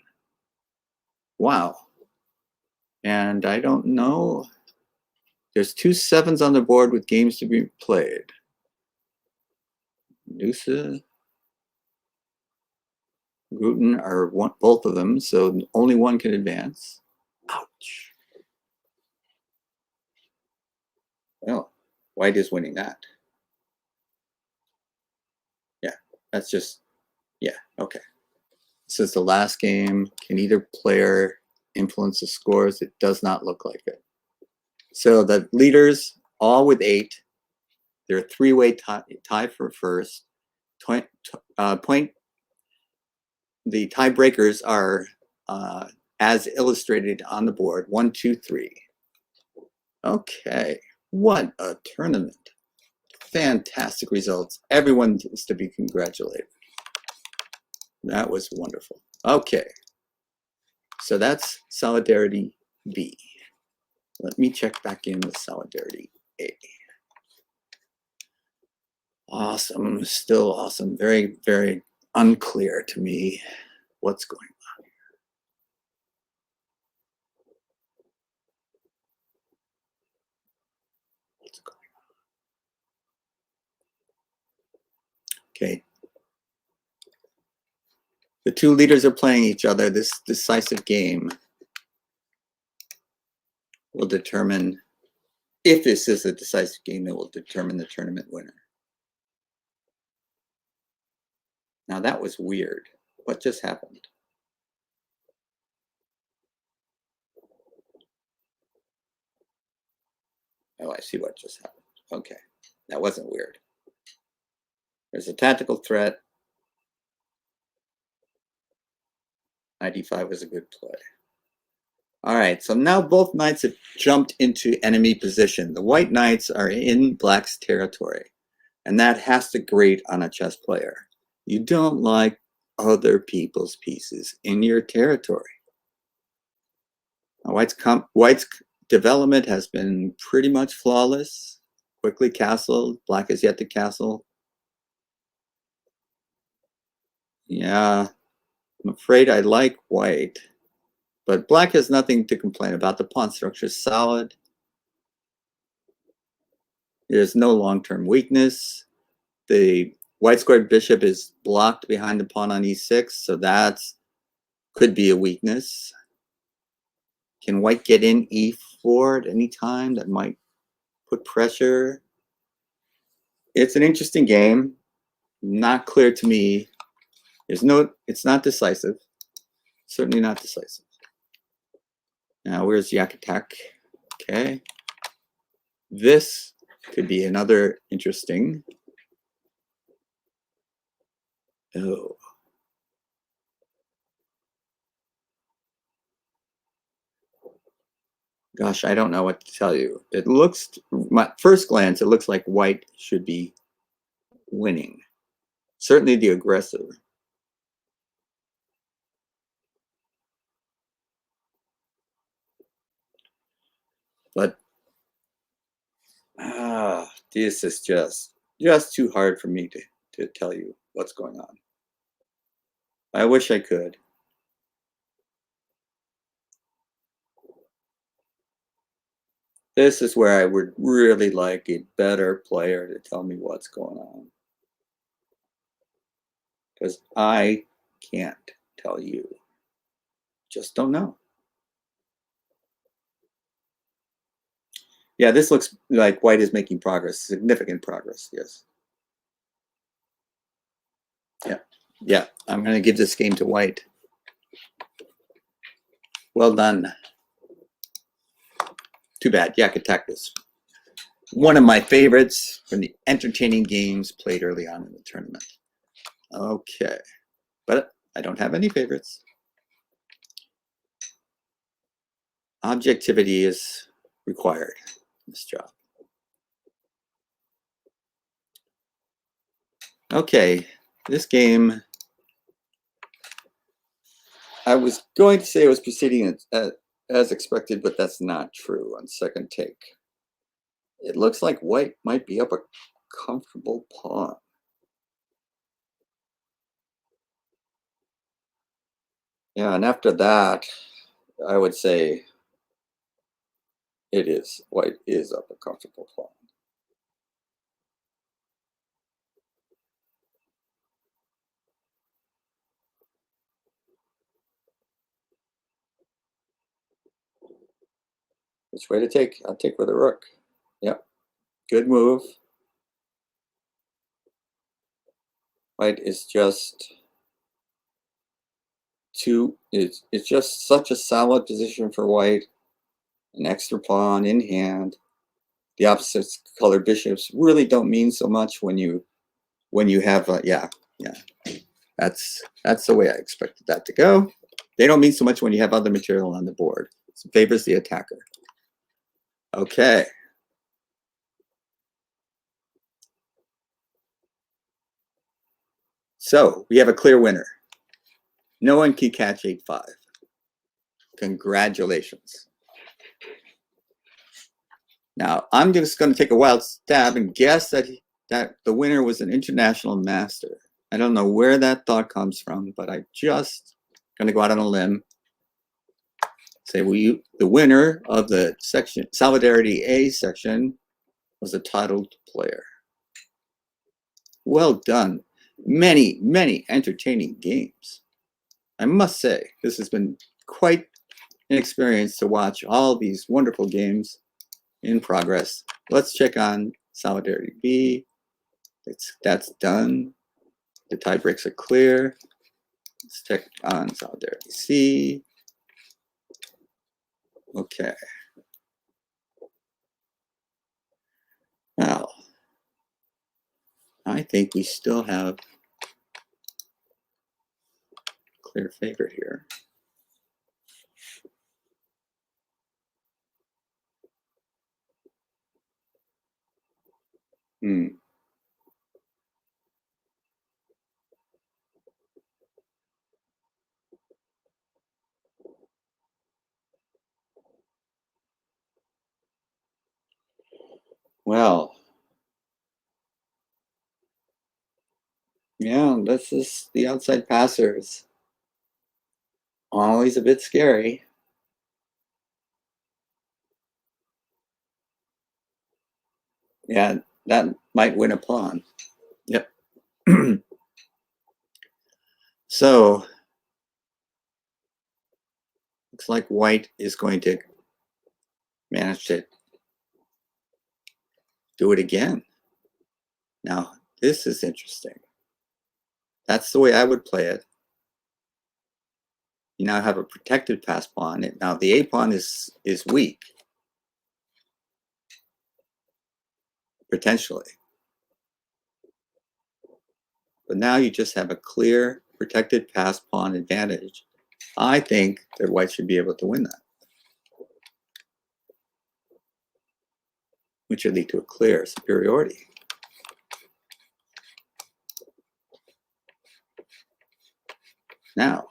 Wow. And I don't know. There's 2 7s on the board with games to be played. Noosa, Guten are both of them, so only one can advance. Ouch. Well, white is winning that. Yeah, that's just, yeah, okay. This is the last game. Can either player influence the scores? It does not look like it. So the leaders, all with 8. They're a 3-way tie for first. The tiebreakers are as illustrated on the board, 1, 2, 3. Okay, what a tournament. Fantastic results. Everyone is to be congratulated. That was wonderful. Okay, so that's Solidarity B. Let me check back in with Solidarity A. Awesome, still awesome. Very, very unclear to me what's going on here. What's going on? Okay. The 2 leaders are playing each other. This decisive game will determine, if this is a decisive game, it will determine the tournament winner. Now that was weird. What just happened? Oh, I see what just happened. Okay, that wasn't weird. There's a tactical threat. Knight e5 was a good play. All right, so now both knights have jumped into enemy position. The white knights are in black's territory, and that has to grate on a chess player. You don't like other people's pieces in your territory. Now, white's development has been pretty much flawless. Quickly castled. Black is yet to castle. Yeah, I'm afraid I like white, but black has nothing to complain about. The pawn structure is solid. There's no long-term weakness. The white squared bishop is blocked behind the pawn on e6, so that could be a weakness. Can white get in e4 at any time? That might put pressure. It's an interesting game. Not clear to me. It's not decisive. Certainly not decisive. Now, where's Yakutak? Okay. This could be another interesting. Oh. Gosh, I don't know what to tell you. It looks, my first glance, it looks like white should be winning. Certainly the aggressor. But this is just too hard for me to tell you what's going on. I wish I could. This is where I would really like a better player to tell me what's going on. Because I can't tell you. Just don't know. Yeah, this looks like white is making progress, significant progress, yes. Yeah, I'm going to give this game to white. Well done. Too bad, Yak Attack is one of my favorites from the entertaining games played early on in the tournament. Okay, but I don't have any favorites. Objectivity is required in this job. Okay, this game, I was going to say it was proceeding as expected, but that's not true on second take. It looks like white might be up a comfortable pawn. Yeah, and after that, I would say it is. White is up a comfortable pawn. Which way to take? I'll take with a rook. Yep, good move. White is just it's just such a solid position for white. An extra pawn in hand. The opposite color bishops really don't mean so much when you have yeah. That's the way I expected that to go. They don't mean so much when you have other material on the board. It favors the attacker. Okay. So we have a clear winner. No one can catch 8-5. Congratulations. Now I'm just going to take a wild stab and guess that the winner was an international master. I don't know where that thought comes from, but I just going to go out on a limb. Say the winner of the section Solidarity A section was a titled player. Well done. Many, many entertaining games. I must say, this has been quite an experience to watch all these wonderful games in progress. Let's check on Solidarity B. That's done. The tie breaks are clear. Let's check on Solidarity C. Okay. Now, I think we still have clear favorite here. Well, yeah, this is the outside passers. Always a bit scary. Yeah, that might win a pawn. Yep. So, looks like white is going to manage to do it again. Now, this is interesting. That's the way I would play it. You now have a protected pass pawn. Now, the A pawn is weak, potentially. But now you just have a clear protected pass pawn advantage. I think that white should be able to win that, which would lead to a clear superiority. Now,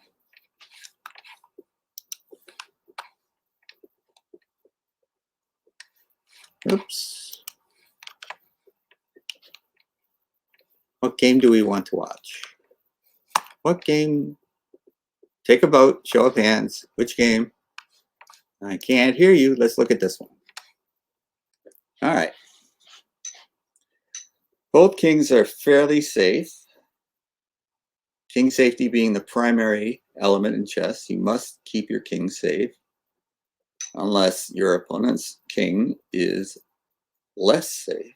oops. What game do we want to watch? What game? Take a vote, show of hands. Which game? I can't hear you. Let's look at this one. All right. Both kings are fairly safe. King safety being the primary element in chess. You must keep your king safe unless your opponent's king is less safe.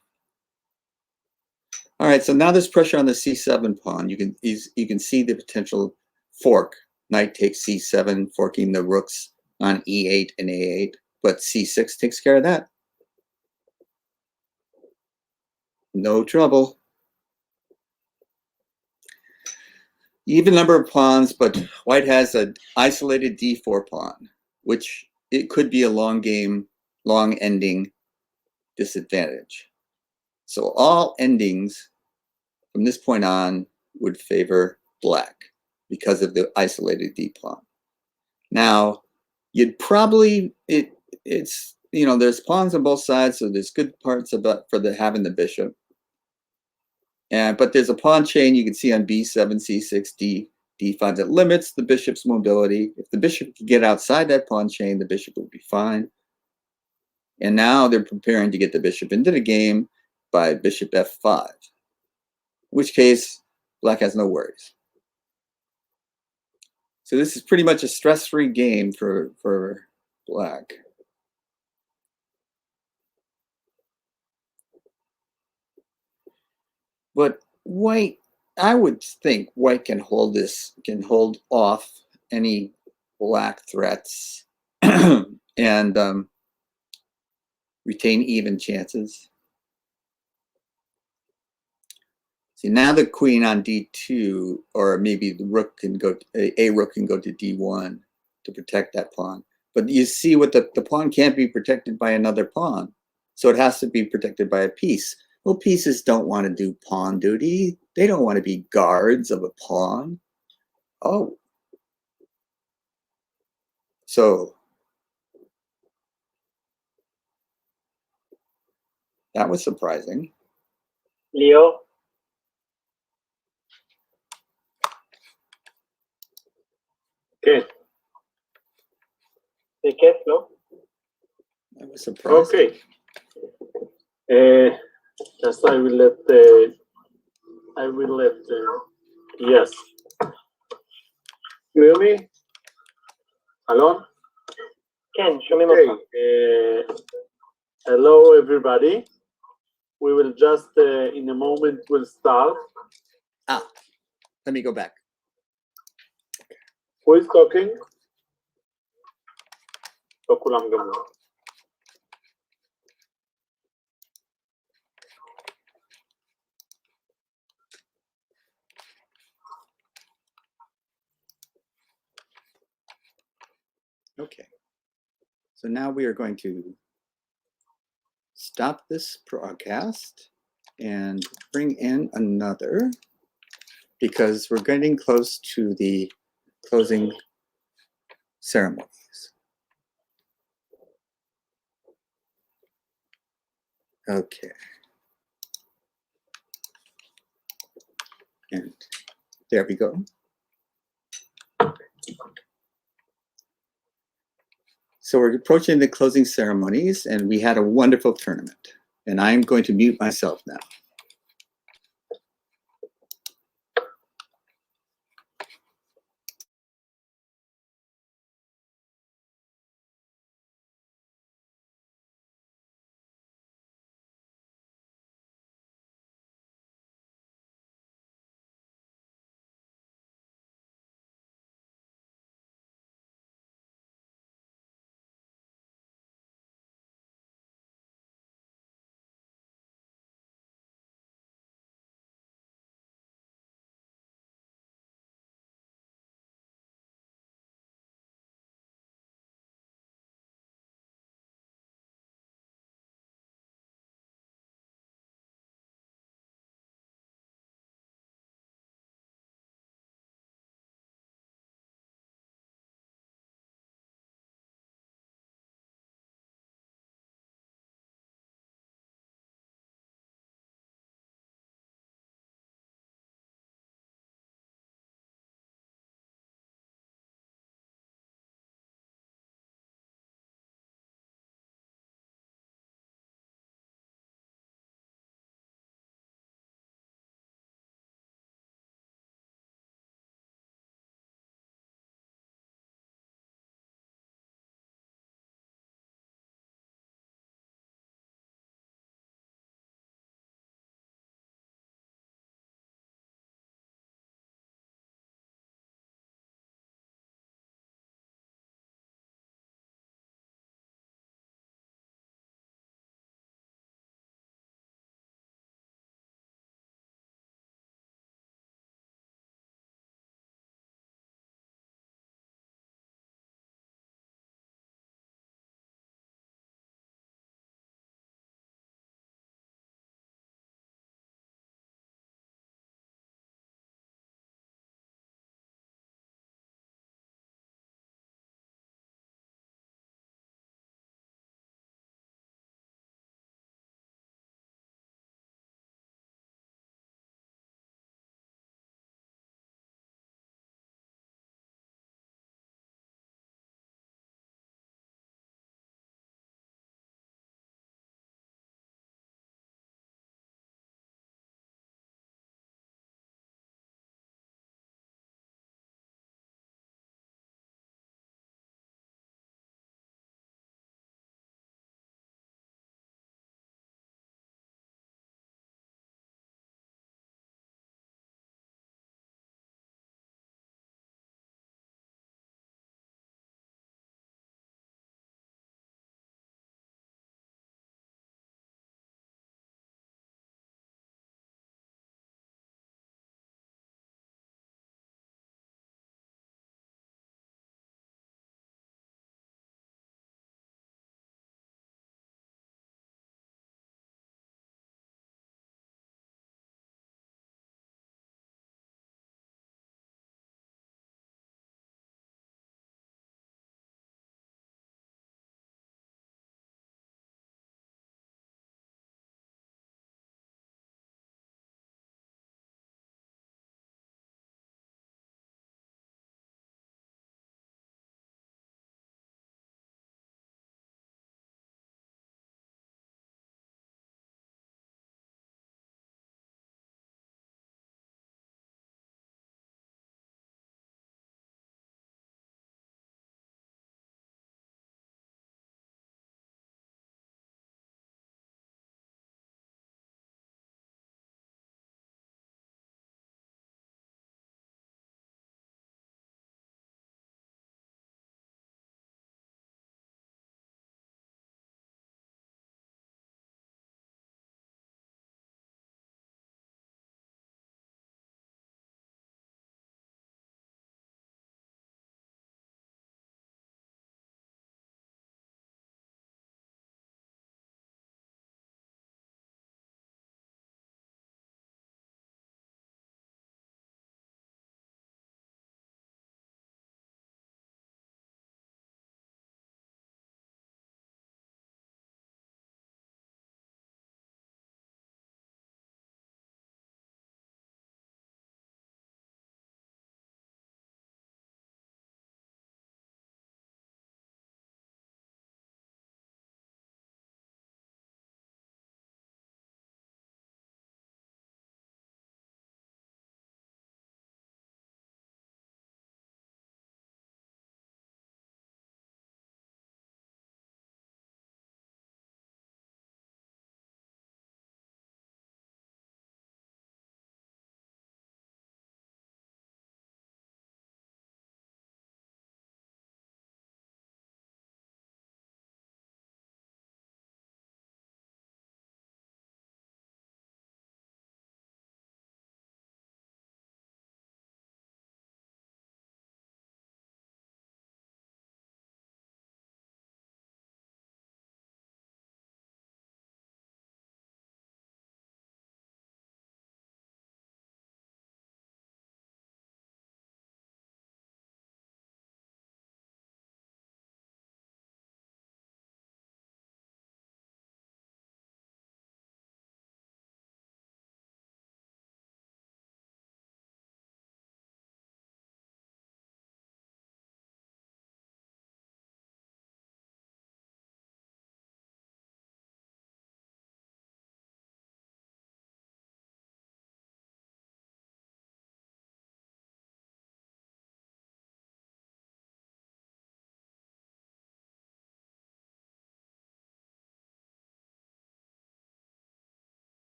All right, so now there's pressure on the c7 pawn. You can see the potential fork. Knight takes c7, forking the rooks on e8 and a8, but c6 takes care of that. No trouble. Even number of pawns, but white has an isolated d4 pawn, which it could be a long game, long ending disadvantage. So all endings from this point on would favor black because of the isolated d pawn. Now, you'd probably, it's, you know, there's pawns on both sides, so there's good parts about for having the bishop. But there's a pawn chain you can see on b7, c6, d5 that limits the bishop's mobility. If the bishop could get outside that pawn chain, the bishop would be fine. And now they're preparing to get the bishop into the game by bishop f5, in which case black has no worries. So this is pretty much a stress-free game for black. But white, I would think white can hold off any black threats and retain even chances. See, now the queen on d2, or maybe the rook can go, a rook can go to d1 to protect that pawn. But you see what the pawn can't be protected by another pawn. So it has to be protected by a piece. Well, pieces don't want to do pawn duty. They don't want to be guards of a pawn. Oh. So that was surprising. Leo? Okay. Take no? That was surprising. Okay. Just I will let yes. You hear me? Alon? Ken, show me Okay. my Hello everybody. We will just in a moment we'll start. Let me go back. Who is talking? לא כולם גם לא. Okay. So now we are going to stop this broadcast and bring in another, because we're getting close to the closing ceremonies. Okay. And there we go. So we're approaching the closing ceremonies, and we had a wonderful tournament. And I'm going to mute myself now.